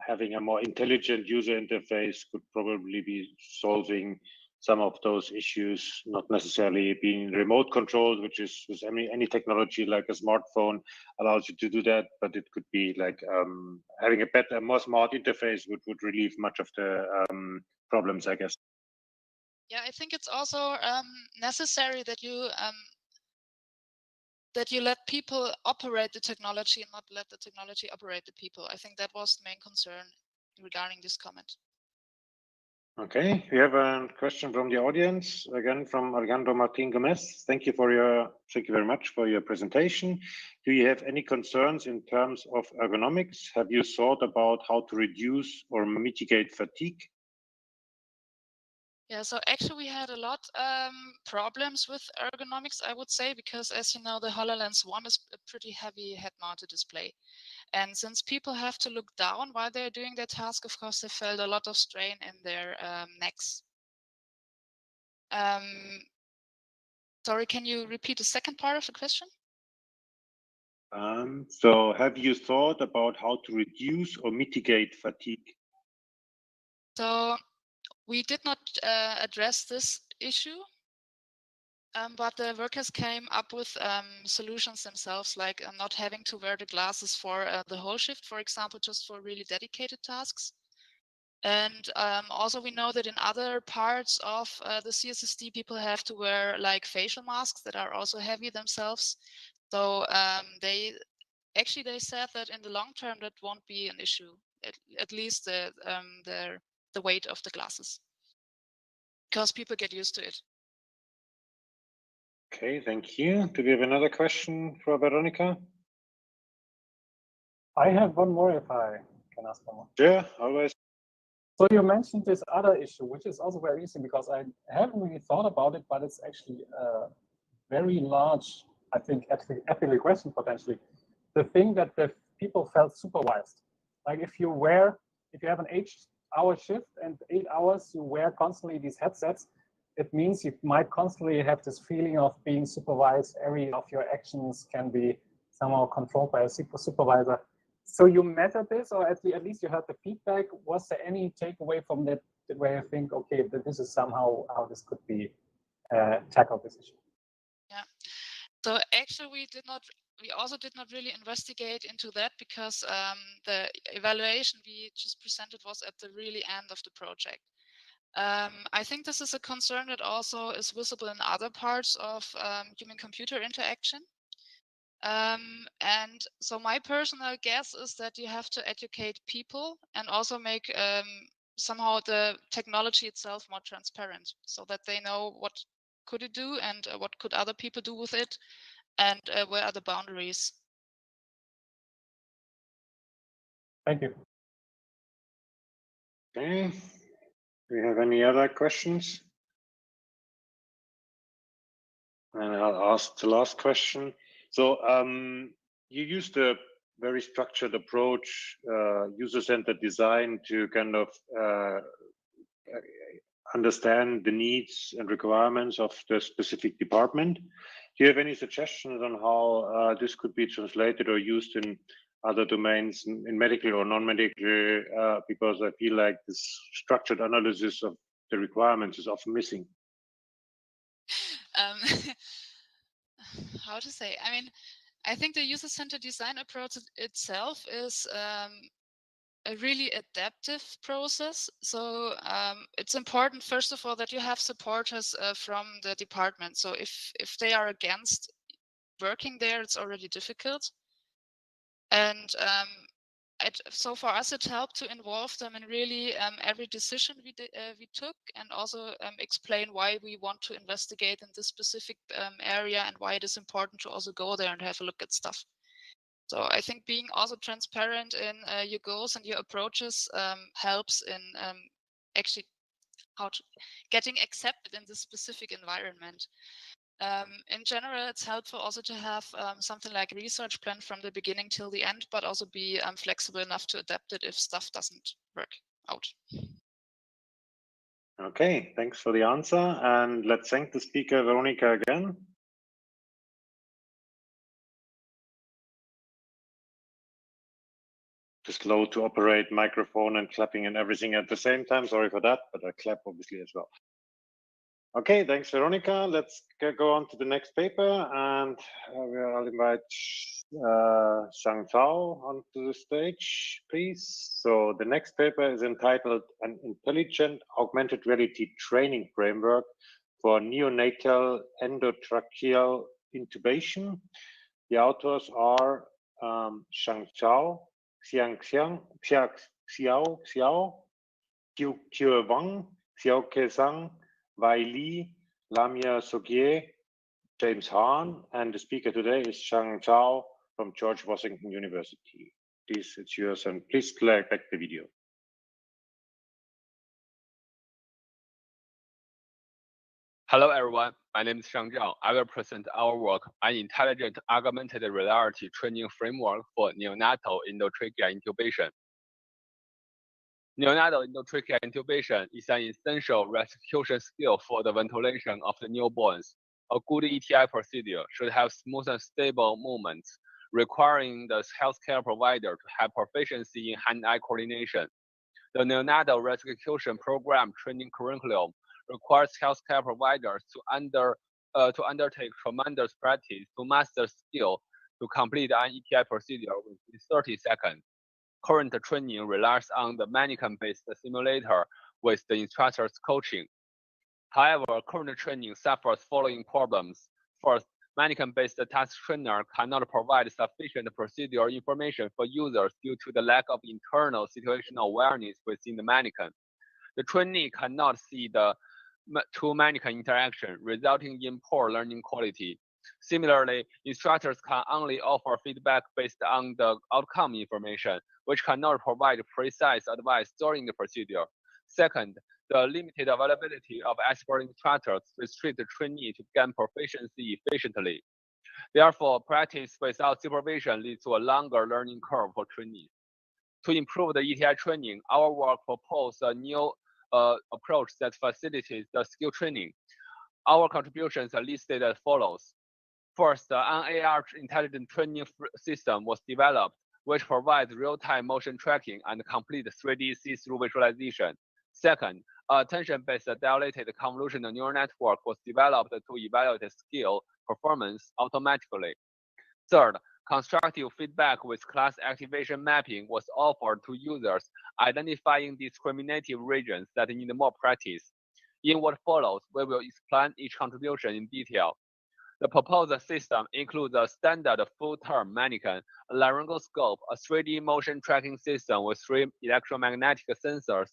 having a more intelligent user interface could probably be solving some of those issues, not necessarily being remote controlled, which is with any technology like a smartphone allows you to do that, but it could be like having a better, more smart interface would relieve much of the problems, I guess. Yeah, I think it's also necessary that you let people operate the technology and not let the technology operate the people. I think that was the main concern regarding this comment. Okay, we have a question from the audience, again from Alejandro Martin Gomez. Thank you very much for your presentation. Do you have any concerns in terms of ergonomics? Have you thought about how to reduce or mitigate fatigue? Yeah, so actually we had a lot problems with ergonomics, I would say, because as you know, the HoloLens 1 is a pretty heavy head-mounted display. And since people have to look down while they're doing their task, of course, they felt a lot of strain in their necks. Sorry, can you repeat the second part of the question? So have you thought about how to reduce or mitigate fatigue? So we did not address this issue, but the workers came up with solutions themselves, like not having to wear the glasses for the whole shift, for example, just for really dedicated tasks. And also we know that in other parts of the CSSD, people have to wear like facial masks that are also heavy themselves. So they said that in the long term, that won't be an issue, at least the weight of the glasses, because people get used to it. Okay, thank you. Do we have another question for Veronica? I have one more if I can ask one more. Yeah, always. So you mentioned this other issue, which is also very interesting because I haven't really thought about it, but it's actually a very large, I think, ethical question potentially. The thing that the people felt supervised. Like if you have an 8-hour shift and 8 hours you wear constantly these headsets, it means you might constantly have this feeling of being supervised. Every of your actions can be somehow controlled by a supervisor. So you measured this, or at least you heard the feedback. Was there any takeaway from that where you think, okay, that this is somehow how this could be tackled, this issue? Yeah. So actually, we also did not really investigate into that because the evaluation we just presented was at the really end of the project. I think this is a concern that also is visible in other parts of human-computer interaction. And so my personal guess is that you have to educate people and also make somehow the technology itself more transparent so that they know what could it do and what could other people do with it and where are the boundaries. Thank you. Okay. Do we have any other questions? And I'll ask the last question. So you used a very structured approach, user-centered design to kind of understand the needs and requirements of the specific department. Do you have any suggestions on how this could be translated or used in other domains, in medical or non-medical? Because I feel like this structured analysis of the requirements is often missing. How to say? I mean, I think the user-centered design approach itself is a really adaptive process. So it's important, first of all, that you have supporters from the department. So if they are against working there, it's already difficult. And so for us, it helped to involve them in really every decision we took, and also explain why we want to investigate in this specific area and why it is important to also go there and have a look at stuff. So I think being also transparent in your goals and your approaches helps in actually getting accepted in this specific environment. In general, it's helpful also to have something like a research plan from the beginning till the end, but also be flexible enough to adapt it if stuff doesn't work out. Okay, thanks for the answer. And let's thank the speaker, Veronika, again. Just slow to operate microphone and clapping and everything at the same time. Sorry for that, but I clap obviously as well. Okay, thanks, Veronika. Let's go on to the next paper, and I'll invite Shang Zhao onto the stage, please. So the next paper is entitled An Intelligent Augmented Reality Training Framework for Neonatal Endotracheal Intubation. The authors are Shang Zhao, Xiao Xiao, Qiu Wang, Xiao Kesang, Wai Li, Lamia Sogie, James Hahn, and the speaker today is Shang Zhao from George Washington University. Please, it's yours, and please play back the video. Hello everyone, my name is Shang Zhao. I will present our work, An Intelligent Augmented Reality Training Framework for Neonatal Endotracheal Intubation. Neonatal endotracheal intubation is an essential resuscitation skill for the ventilation of the newborns. A good ETI procedure should have smooth and stable movements, requiring the healthcare provider to have proficiency in hand-eye coordination. The neonatal resuscitation program training curriculum requires healthcare providers to undertake tremendous practice to master skill to complete an ETI procedure within 30 seconds. Current training relies on the mannequin-based simulator with the instructor's coaching. However, current training suffers following problems. First, mannequin-based task trainer cannot provide sufficient procedural information for users due to the lack of internal situational awareness within the mannequin. The trainee cannot see the two-mannequin interaction, resulting in poor learning quality. Similarly, instructors can only offer feedback based on the outcome information, which cannot provide precise advice during the procedure. Second, the limited availability of expert instructors restrict the trainee to gain proficiency efficiently. Therefore, practice without supervision leads to a longer learning curve for trainees. To improve the ETI training, our work proposes a new approach that facilitates the skill training. Our contributions are listed as follows. First, an AR intelligent training system was developed, which provides real-time motion tracking and complete 3D see-through visualization. Second, a attention-based dilated convolutional neural network was developed to evaluate skill performance automatically. Third, constructive feedback with class activation mapping was offered to users, identifying discriminative regions that need more practice. In what follows, we will explain each contribution in detail. The proposed system includes a standard full-term mannequin, a laryngoscope, a 3D motion tracking system with 3 electromagnetic sensors.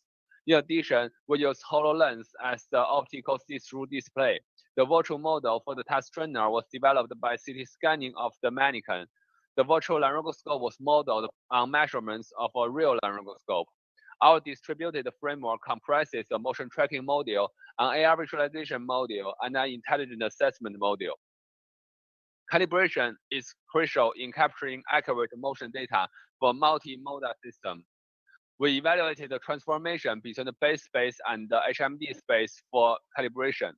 In addition, we use HoloLens as the optical see-through display. The virtual model for the task trainer was developed by CT scanning of the mannequin. The virtual laryngoscope was modeled on measurements of a real laryngoscope. Our distributed framework comprises a motion tracking module, an AR visualization module, and an intelligent assessment module. Calibration is crucial in capturing accurate motion data for multimodal systems. We evaluated the transformation between the base space and the HMD space for calibration.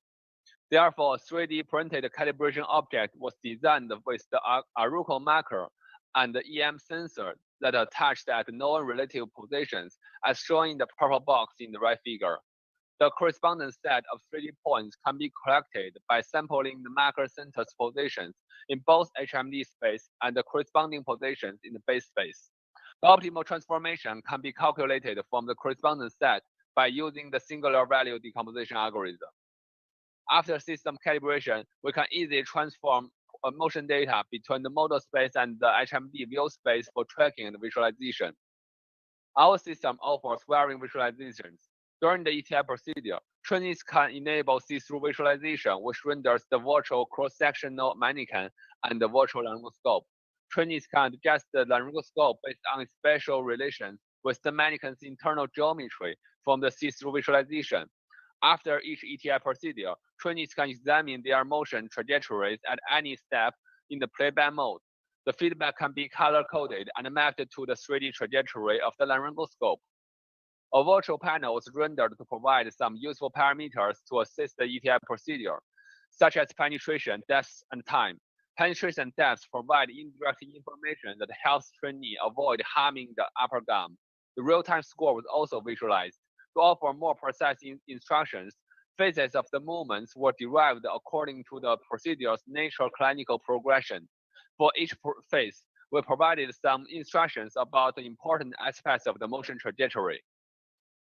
Therefore, a 3D printed calibration object was designed with the Aruco marker and the EM sensor that attached at known relative positions, as shown in the purple box in the right figure. The corresponding set of 3D points can be collected by sampling the marker center's positions in both HMD space and the corresponding positions in the base space. The optimal transformation can be calculated from the corresponding set by using the singular value decomposition algorithm. After system calibration, we can easily transform motion data between the model space and the HMD view space for tracking and visualization. Our system offers varying visualizations. During the ETI procedure, trainees can enable see-through visualization, which renders the virtual cross-sectional mannequin and the virtual laryngoscope. Trainees can adjust the laryngoscope based on its spatial relations with the mannequin's internal geometry from the see-through visualization. After each ETI procedure, trainees can examine their motion trajectories at any step in the playback mode. The feedback can be color-coded and mapped to the 3D trajectory of the laryngoscope. A virtual panel was rendered to provide some useful parameters to assist the ETI procedure, such as penetration, depth, and time. Penetration and depth provide indirect information that helps trainee avoid harming the upper gum. The real-time score was also visualized. To offer more precise instructions, phases of the movements were derived according to the procedure's natural clinical progression. For each phase, we provided some instructions about the important aspects of the motion trajectory.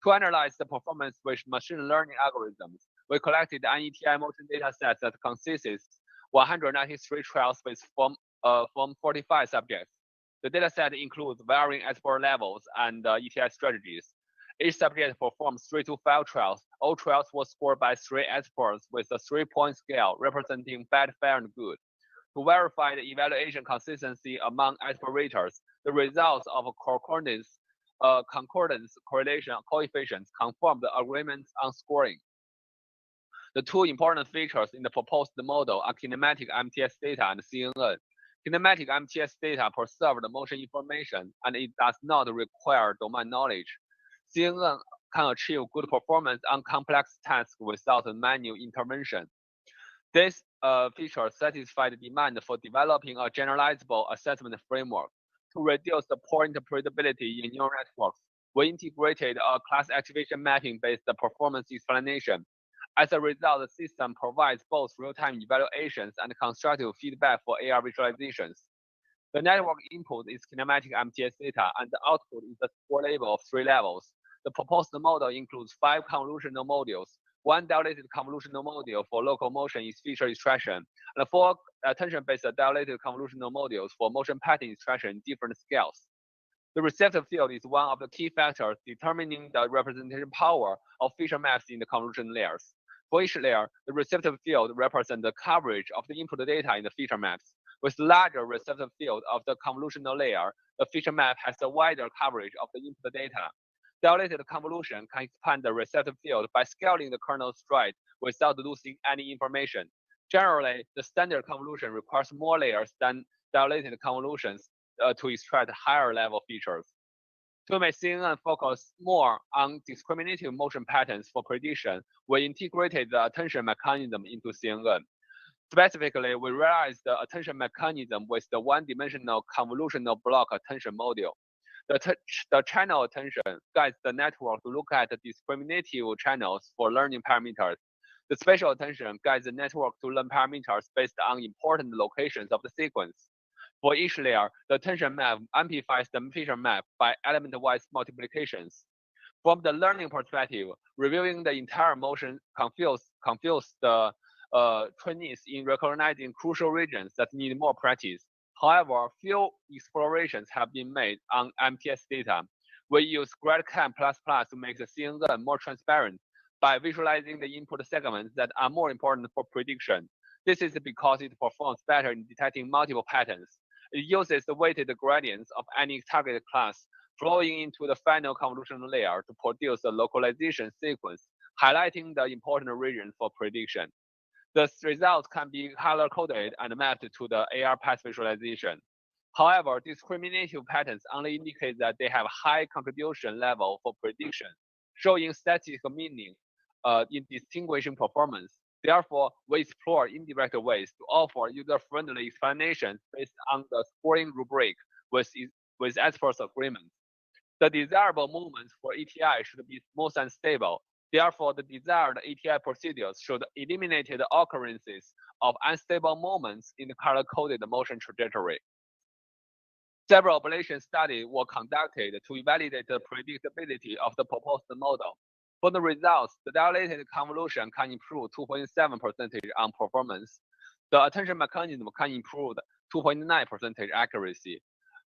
To analyze the performance with machine learning algorithms, we collected an ETI motion data set that consists 193 trials with from 45 subjects. The dataset includes varying export levels and ETI strategies. Each subject performed 3 to 5 trials. All trials were scored by 3 experts with a 3-point scale representing bad, fair, and good. To verify the evaluation consistency among expirators, the results of concordance correlation coefficients confirm the agreements on scoring. The two important features in the proposed model are kinematic MTS data and CNN. Kinematic MTS data preserve the motion information, and it does not require domain knowledge. CNN can achieve good performance on complex tasks without manual intervention. This feature satisfies the demand for developing a generalizable assessment framework. To reduce the poor interpretability in neural networks, we integrated a class activation mapping-based performance explanation. As a result, the system provides both real-time evaluations and constructive feedback for AR visualizations. The network input is kinematic MTS data, and the output is a score label of 3 levels. The proposed model includes 5 convolutional modules, 1 dilated convolutional module for local motion is feature extraction, and 4 attention-based dilated convolutional modules for motion pattern extraction in different scales. The receptive field is one of the key factors determining the representation power of feature maps in the convolution layers. For each layer, the receptive field represents the coverage of the input data in the feature maps. With larger receptive field of the convolutional layer, the feature map has a wider coverage of the input data. Dilated convolution can expand the receptive field by scaling the kernel stride without losing any information. Generally, the standard convolution requires more layers than dilated convolutions to extract higher level features. To make CNN focus more on discriminative motion patterns for prediction, we integrated the attention mechanism into CNN. Specifically, we realized the attention mechanism with the one-dimensional convolutional block attention module. The channel attention guides the network to look at the discriminative channels for learning parameters. The spatial attention guides the network to learn parameters based on important locations of the sequence. For each layer, the attention map amplifies the feature map by element-wise multiplications. From the learning perspective, reviewing the entire motion confused the trainees in recognizing crucial regions that need more practice. However, few explorations have been made on MTS data. We use GradCam++ to make the CNN more transparent by visualizing the input segments that are more important for prediction. This is because it performs better in detecting multiple patterns. It uses the weighted gradients of any target class flowing into the final convolutional layer to produce a localization sequence, highlighting the important regions for prediction. The results can be color-coded and mapped to the AR path visualization. However, discriminative patterns only indicate that they have high contribution level for prediction, showing statistical meaning in distinguishing performance. Therefore, we explore indirect ways to offer user-friendly explanations based on the scoring rubric with experts' agreement. The desirable movements for ETI should be smooth and stable. Therefore, the desired ETI procedures should eliminate the occurrences of unstable moments in the color-coded motion trajectory. Several ablation studies were conducted to evaluate the predictability of the proposed model. For the results, the dilated convolution can improve 2.7% on performance. The attention mechanism can improve 2.9% accuracy.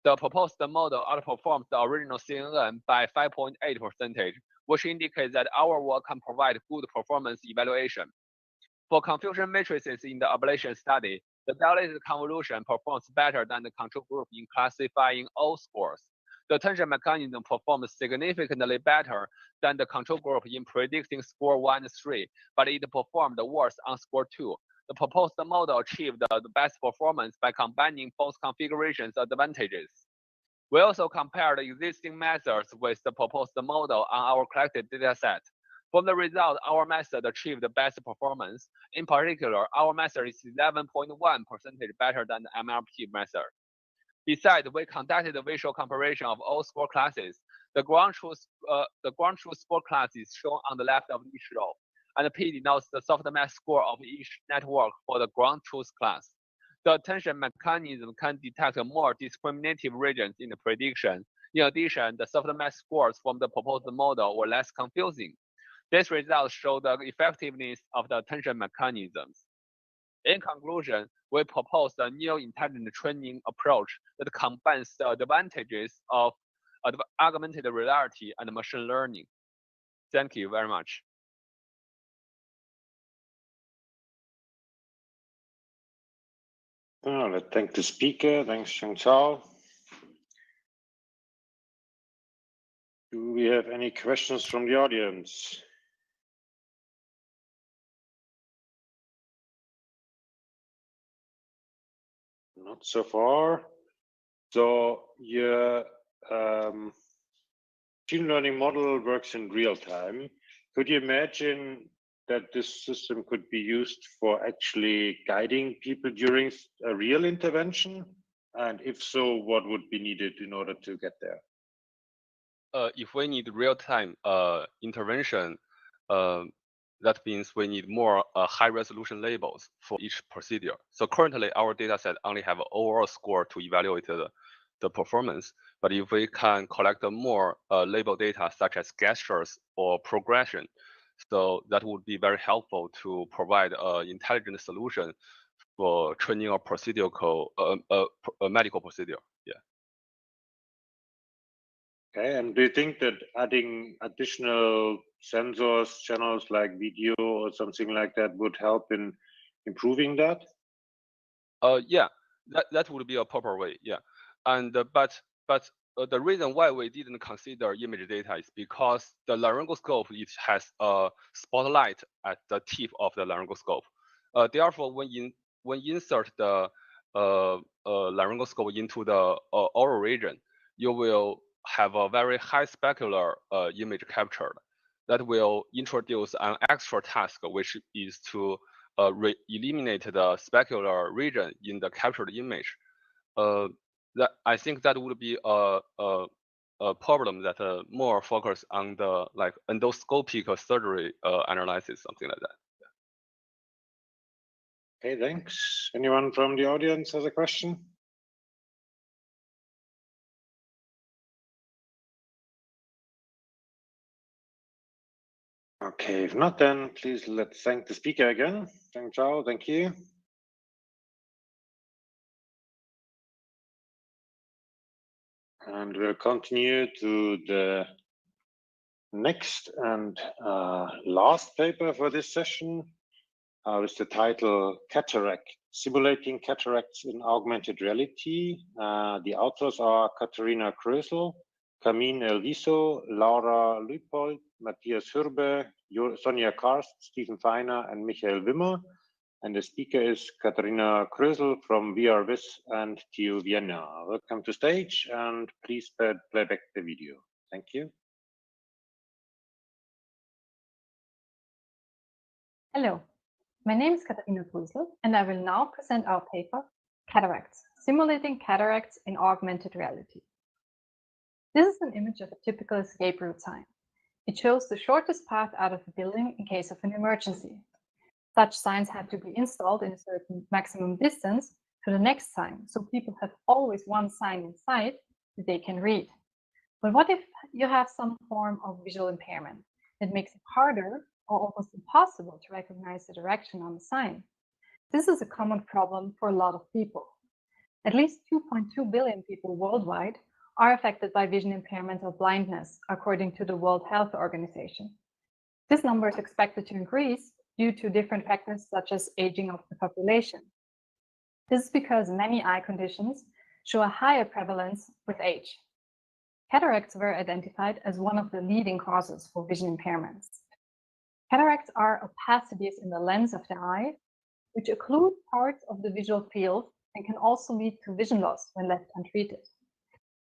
The proposed model outperforms the original CNN by 5.8%, which indicates that our work can provide good performance evaluation. For confusion matrices in the ablation study, the dilated convolution performs better than the control group in classifying all scores. The attention mechanism performs significantly better than the control group in predicting score 1 and 3, but it performed worse on score 2. The proposed model achieved the best performance by combining both configurations advantages. We also compared existing methods with the proposed model on our collected dataset. From the result, our method achieved the best performance. In particular, our method is 11.1% better than the MLP method. Besides, we conducted a visual comparison of all score classes. The ground truth score class is shown on the left of each row, and P denotes the softmax score of each network for the ground truth class. The attention mechanism can detect more discriminative regions in the prediction. In addition, the softmax scores from the proposed model were less confusing. These results show the effectiveness of the attention mechanisms. In conclusion, we propose a new intelligent training approach that combines the advantages of augmented reality and machine learning. Thank you very much. Let's thank the speaker. Thanks, Changzhao. Do we have any questions from the audience? Not so far. So your machine learning model works in real time. Could you imagine that this system could be used for actually guiding people during a real intervention? And if so, what would be needed in order to get there? If we need real-time intervention, that means we need more high-resolution labels for each procedure. So currently, our dataset only have an overall score to evaluate the performance. But if we can collect more label data, such as gestures or progression, so that would be very helpful to provide an intelligent solution for training a procedural, a medical procedure. Yeah. Okay, and do you think that adding additional sensors, channels like video or something like that would help in improving that? Yeah, that would be a proper way. Yeah, and but the reason why we didn't consider image data is because the laryngoscope has a spotlight at the tip of the laryngoscope. Therefore, when insert the laryngoscope into the oral region, you will have a very high specular image captured. That will introduce an extra task, which is to eliminate the specular region in the captured image. That I think that would be a problem that more focus on the like endoscopic surgery analysis, something like that. Okay, thanks. Anyone from the audience has a question? Okay, if not, then please let's thank the speaker again. Changzhao, thank you. And we'll continue to the next and last paper for this session with the title Cataract, Simulating Cataracts in Augmented Reality. The authors are Katharina Krösel, Carmine Elviso, Laura Leupold, Matthias Hürbe, Sonja Karst, Stephen Feiner, and Michael Wimmer. And the speaker is Katharina Krösel from VRVIS and TU Vienna. Welcome to stage, and please play back the video. Thank you. Hello, My name is Katharina Brüsel, and I will now present our paper, Cataracts, Simulating Cataracts in Augmented Reality. This is an image of a typical escape route sign. It shows the shortest path out of the building in case of an emergency. Such signs have to be installed in a certain maximum distance to the next sign, so people have always one sign in sight that they can read. But what if you have some form of visual impairment that makes it harder or almost impossible to recognize the direction on the sign? This is a common problem for a lot of people. At least 2.2 billion people worldwide are affected by vision impairment or blindness, according to the World Health Organization. This number is expected to increase due to different factors such as aging of the population. This is because many eye conditions show a higher prevalence with age. Cataracts were identified as one of the leading causes for vision impairments. Cataracts are opacities in the lens of the eye, which occlude parts of the visual field and can also lead to vision loss when left untreated.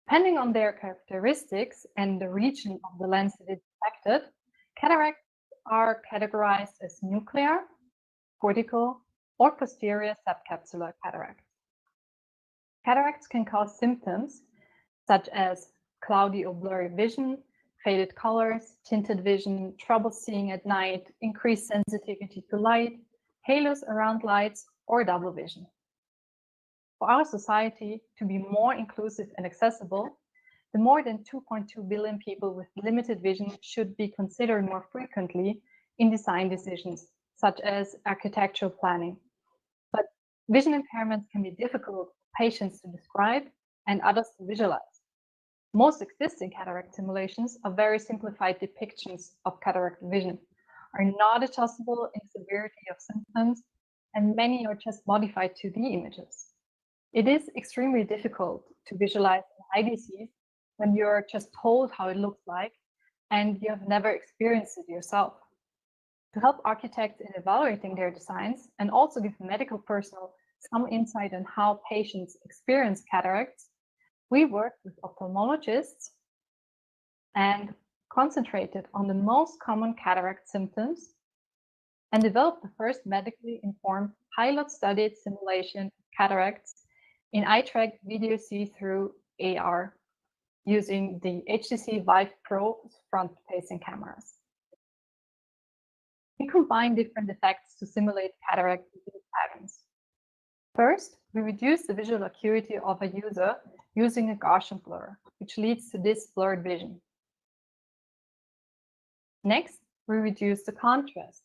Depending on their characteristics and the region of the lens that is affected, cataracts are categorized as nuclear, cortical, or posterior subcapsular cataracts. Cataracts can cause symptoms such as cloudy or blurry vision, faded colors, tinted vision, trouble seeing at night, increased sensitivity to light, halos around lights, or double vision. For our society to be more inclusive and accessible, the more than 2.2 billion people with limited vision should be considered more frequently in design decisions, such as architectural planning. But vision impairments can be difficult for patients to describe and others to visualize. Most existing cataract simulations are very simplified depictions of cataract vision, are not adjustable in severity of symptoms, and many are just modified 2D images. It is extremely difficult to visualize an eye disease when you're just told how it looks like and you have never experienced it yourself. To help architects in evaluating their designs and also give medical personnel some insight on how patients experience cataracts, we worked with ophthalmologists and concentrated on the most common cataract symptoms and developed the first medically informed pilot-studied simulation of cataracts in eye-track video see-through AR using the HTC Vive Pro front-facing cameras. We combine different effects to simulate cataract disease patterns. First, we reduce the visual acuity of a user using a Gaussian blur, which leads to this blurred vision. Next, we reduce the contrast.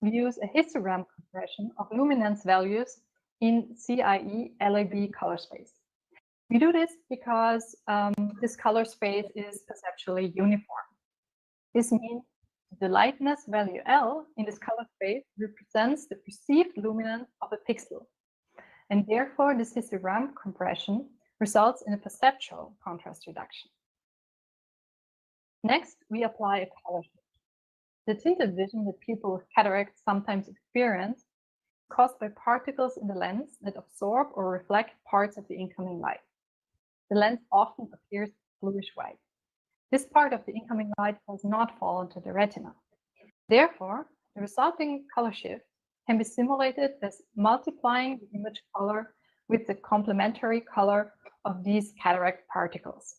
We use a histogram compression of luminance values in CIE LAB color space. We do this because this color space is perceptually uniform. This means the lightness value L in this color space represents the perceived luminance of a pixel. And therefore, this histogram compression results in a perceptual contrast reduction. Next, we apply a color shift. The tinted vision that people with cataracts sometimes experience is caused by particles in the lens that absorb or reflect parts of the incoming light. The lens often appears bluish white. This part of the incoming light does not fall into the retina. Therefore, the resulting color shift can be simulated as multiplying the image color with the complementary color of these cataract particles.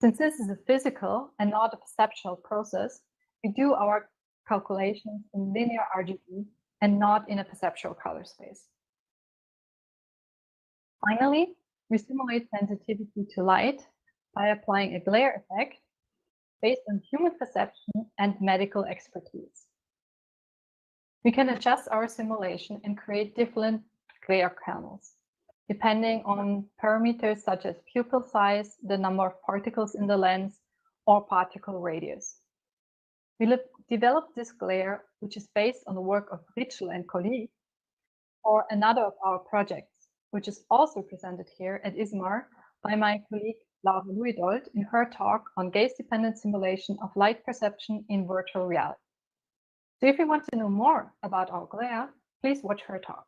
Since this is a physical and not a perceptual process, we do our calculations in linear RGB and not in a perceptual color space. Finally, we simulate sensitivity to light by applying a glare effect based on human perception and medical expertise. We can adjust our simulation and create different glare channels, depending on parameters such as pupil size, the number of particles in the lens, or particle radius. We developed this glare, which is based on the work of Ritschl and colleagues, for another of our projects, which is also presented here at ISMAR by my colleague Laura Louidold in her talk on gaze-dependent simulation of light perception in virtual reality. So if you want to know more about our glare, please watch her talk.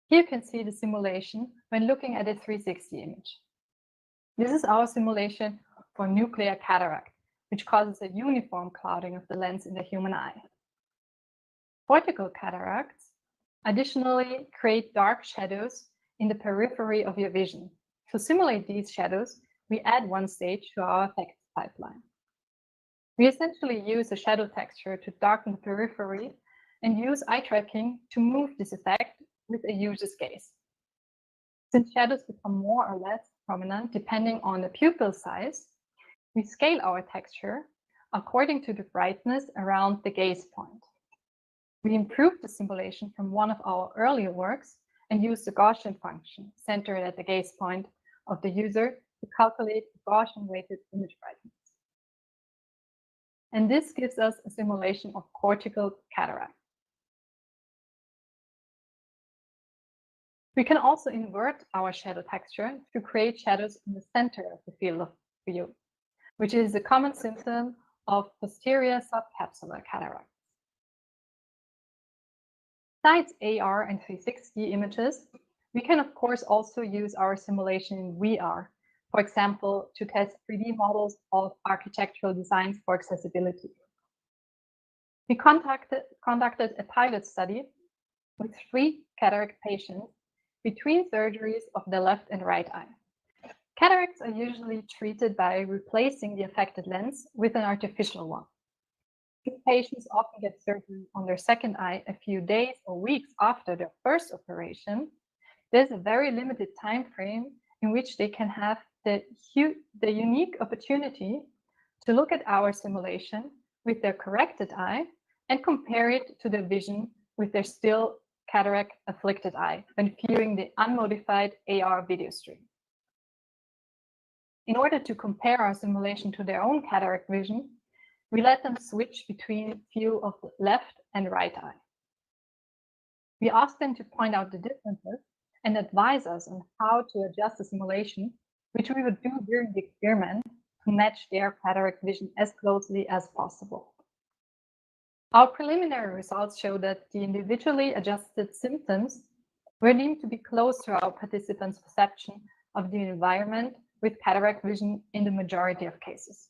Here you can see the simulation when looking at a 360 image. This is our simulation for nuclear cataract, which causes a uniform clouding of the lens in the human eye. Cortical cataracts additionally create dark shadows in the periphery of your vision. To simulate these shadows, we add one stage to our effects pipeline. We essentially use a shadow texture to darken the periphery and use eye tracking to move this effect with a user's gaze. Since shadows become more or less prominent depending on the pupil size, we scale our texture according to the brightness around the gaze point. We improved the simulation from one of our earlier works and used the Gaussian function centered at the gaze point of the user to calculate the Gaussian weighted image brightness. And this gives us a simulation of cortical cataract. We can also invert our shadow texture to create shadows in the center of the field of view, which is a common symptom of posterior subcapsular cataract. Besides AR and 360 images, we can of course also use our simulation in VR, for example, to test 3D models of architectural designs for accessibility. We conducted a pilot study with 3 cataract patients between surgeries of the left and right eye. Cataracts are usually treated by replacing the affected lens with an artificial one. These patients often get surgery on their second eye a few days or weeks after their first operation. There's a very limited time frame in which they can have the unique opportunity to look at our simulation with their corrected eye and compare it to the vision with their still cataract afflicted eye when viewing the unmodified AR video stream. In order to compare our simulation to their own cataract vision, we let them switch between view of the left and right eye. We asked them to point out the differences and advise us on how to adjust the simulation, which we would do during the experiment to match their cataract vision as closely as possible. Our preliminary results show that the individually adjusted symptoms were deemed to be close to our participants' perception of the environment with cataract vision in the majority of cases.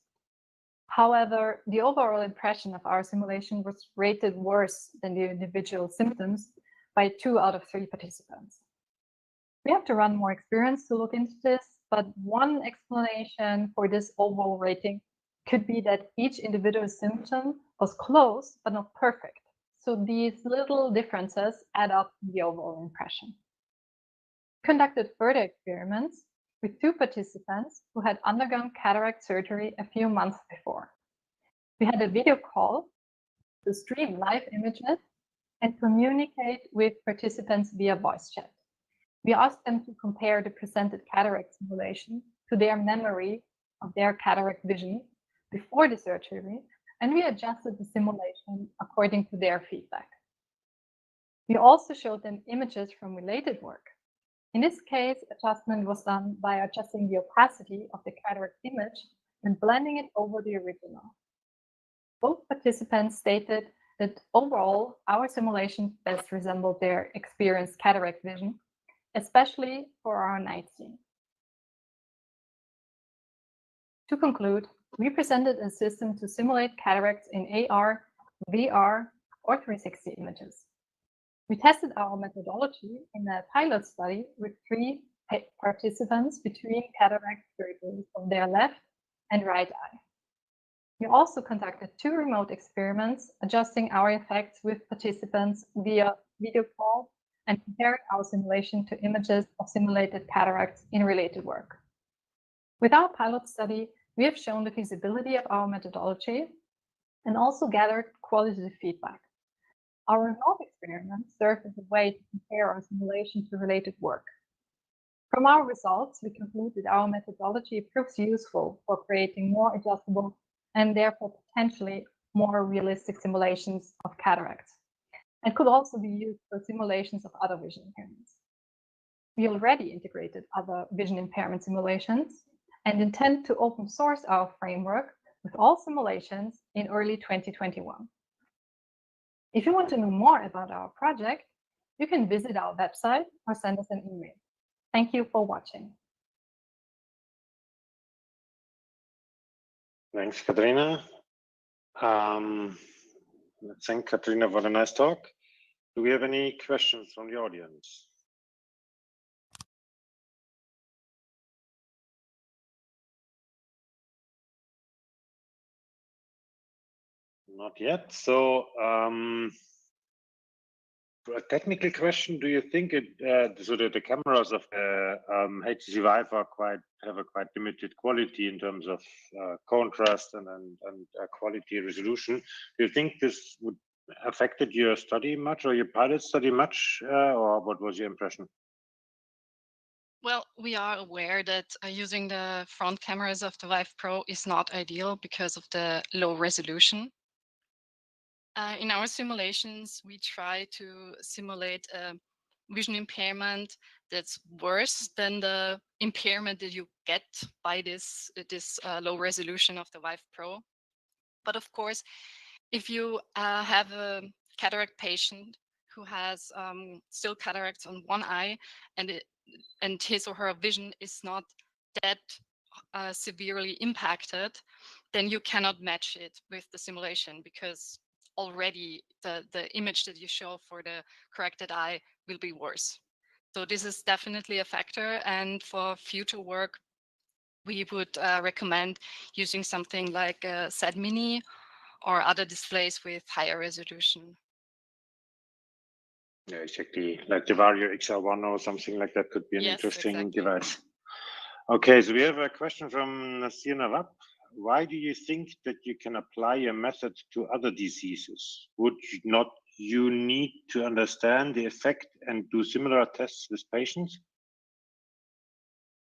However, the overall impression of our simulation was rated worse than the individual symptoms by 2 out of 3 participants. We have to run more experiments to look into this, but one explanation for this overall rating could be that each individual symptom was close but not perfect. So these little differences add up to the overall impression. We conducted further experiments with 2 participants who had undergone cataract surgery a few months before. We had a video call to stream live images and communicate with participants via voice chat. We asked them to compare the presented cataract simulation to their memory of their cataract vision before the surgery, and we adjusted the simulation according to their feedback. We also showed them images from related work. In this case, adjustment was done by adjusting the opacity of the cataract image and blending it over the original. Both participants stated that overall, our simulation best resembled their experienced cataract vision, especially for our night scene. To conclude, we presented a system to simulate cataracts in AR, VR, or 360 images. We tested our methodology in a pilot study with 3 participants between cataract surgeries of their left and right eye. We also conducted 2 remote experiments, adjusting our effects with participants via video call and compared our simulation to images of simulated cataracts in related work. With our pilot study, we have shown the feasibility of our methodology and also gathered qualitative feedback. Our remote experiments serve as a way to compare our simulation to related work. From our results, we conclude that our methodology proves useful for creating more adjustable and therefore potentially more realistic simulations of cataracts, and could also be used for simulations of other vision impairments. We already integrated other vision impairment simulations and intend to open source our framework with all simulations in early 2021. If you want to know more about our project, you can visit our website or send us an email. Thank you for watching. Thanks, Katrina. Let's thank Katrina for the nice talk. Do we have any questions from the audience? Not yet. So, a technical question: do you think so that the cameras of the HTC Vive have a quite limited quality in terms of contrast and quality resolution? Do you think this would affected your study much, or your pilot study much, or what was your impression? Well, we are aware that using the front cameras of the Vive Pro is not ideal because of the low resolution. In our simulations, we try to simulate a vision impairment that's worse than the impairment that you get by this low resolution of the Vive Pro. But of course, if you have a cataract patient who has still cataracts on one eye and his or her vision is not that severely impacted, then you cannot match it with the simulation because already the image that you show for the corrected eye will be worse. So this is definitely a factor, and for future work, we would recommend using something like a Z Mini or other displays with higher resolution. Yeah, exactly. Like the Vario XL1 or something like that could be an interesting device. Okay, so we have a question from Nasir Nawab. Why do you think that you can apply a method to other diseases? Would you need to understand the effect and do similar tests with patients?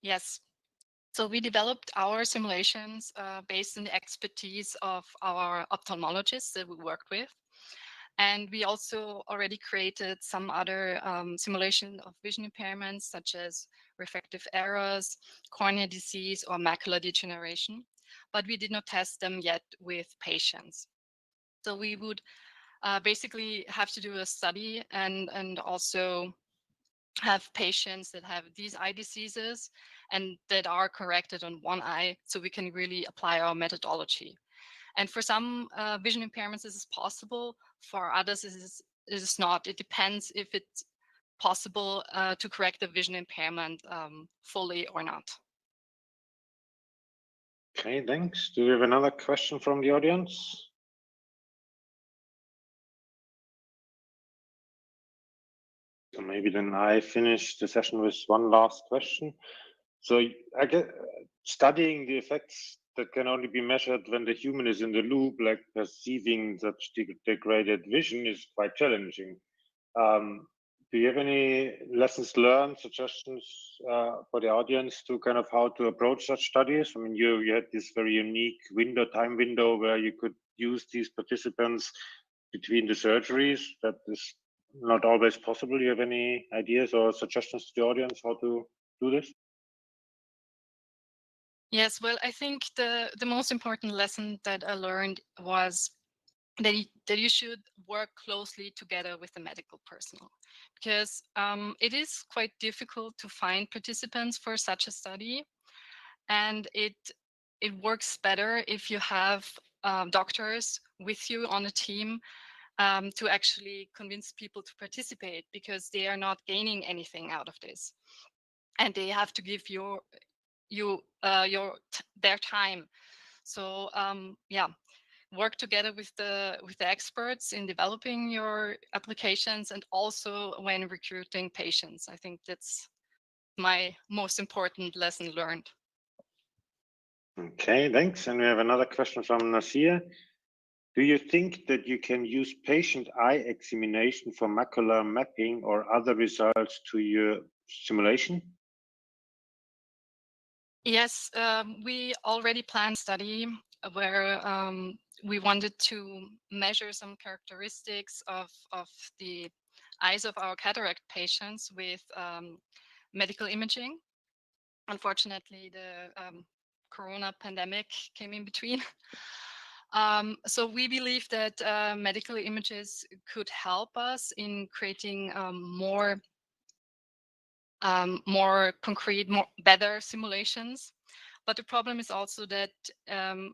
Yes. So we developed our simulations based on the expertise of our ophthalmologists that we worked with. And we also already created some other simulation of vision impairments, such as refractive errors, cornea disease, or macular degeneration. But we did not test them yet with patients. So we would basically have to do a study and also have patients that have these eye diseases and that are corrected on one eye, so we can really apply our methodology. And for some vision impairments, this is possible. For others, it is not. It depends if it's possible to correct the vision impairment fully or not. Okay, thanks. Do we have another question from the audience? So maybe then I finish the session with one last question. So I get studying the effects that can only be measured when the human is in the loop, like perceiving such degraded vision, is quite challenging. Do you have any lessons learned, suggestions for the audience to kind of how to approach such studies? I mean, you had this very unique time window where you could use these participants between the surgeries. That is not always possible. Do you have any ideas or suggestions to the audience how to do this? Yes, well, I think the most important lesson that I learned was that you should work closely together with the medical personnel, because it is quite difficult to find participants for such a study, and it works better if you have doctors with you on a team to actually convince people to participate, because they are not gaining anything out of this, and they have to give their time. So yeah, work together with the experts in developing your applications and also when recruiting patients. I think that's my most important lesson learned. Okay, thanks. And we have another question from Nasir. Do you think that you can use patient eye examination for macular mapping or other results to your simulation? Yes, we already planned a study where we wanted to measure some characteristics of the eyes of our cataract patients with medical imaging. Unfortunately, the corona pandemic came in between. So we believe that medical images could help us in creating more concrete, better simulations. But the problem is also that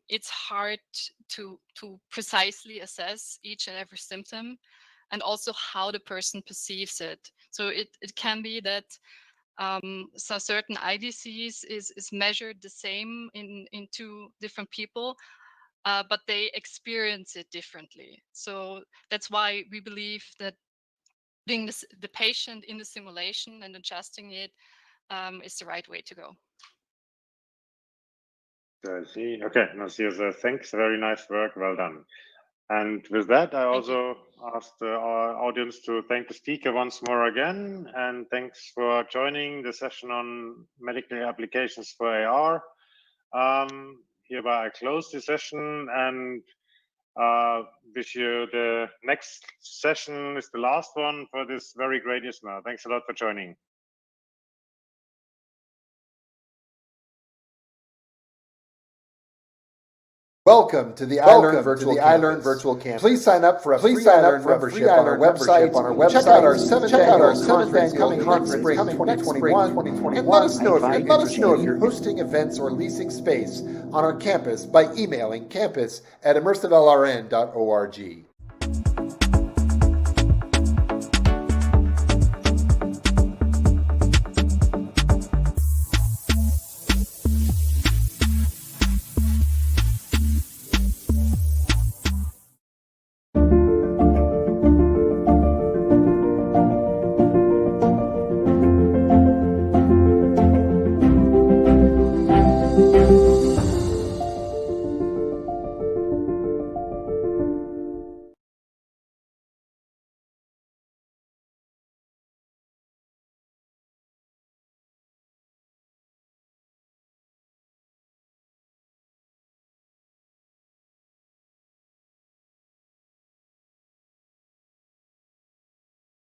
it's hard to precisely assess each and every symptom, and also how the person perceives it. So it can be that so certain IDCs is measured the same in two different people, but they experience it differently. So that's why we believe that putting the patient in the simulation and adjusting it is the right way to go. I see. Okay, Nasir, thanks. Very nice work. Well done. And with that, I also asked our audience to thank the speaker once more again. And thanks for joining the session on medical applications for AR. Hereby I close the session and wish you the next session is the last one for this very great ISMA. Thanks a lot for joining. Welcome to the iLearn Virtual Campus. Please sign up for a free iLearn membership on our website. Check out our 7th annual conference coming 2021, and let us know if you're hosting events or leasing space on our campus by emailing campus@immersivelrn.org.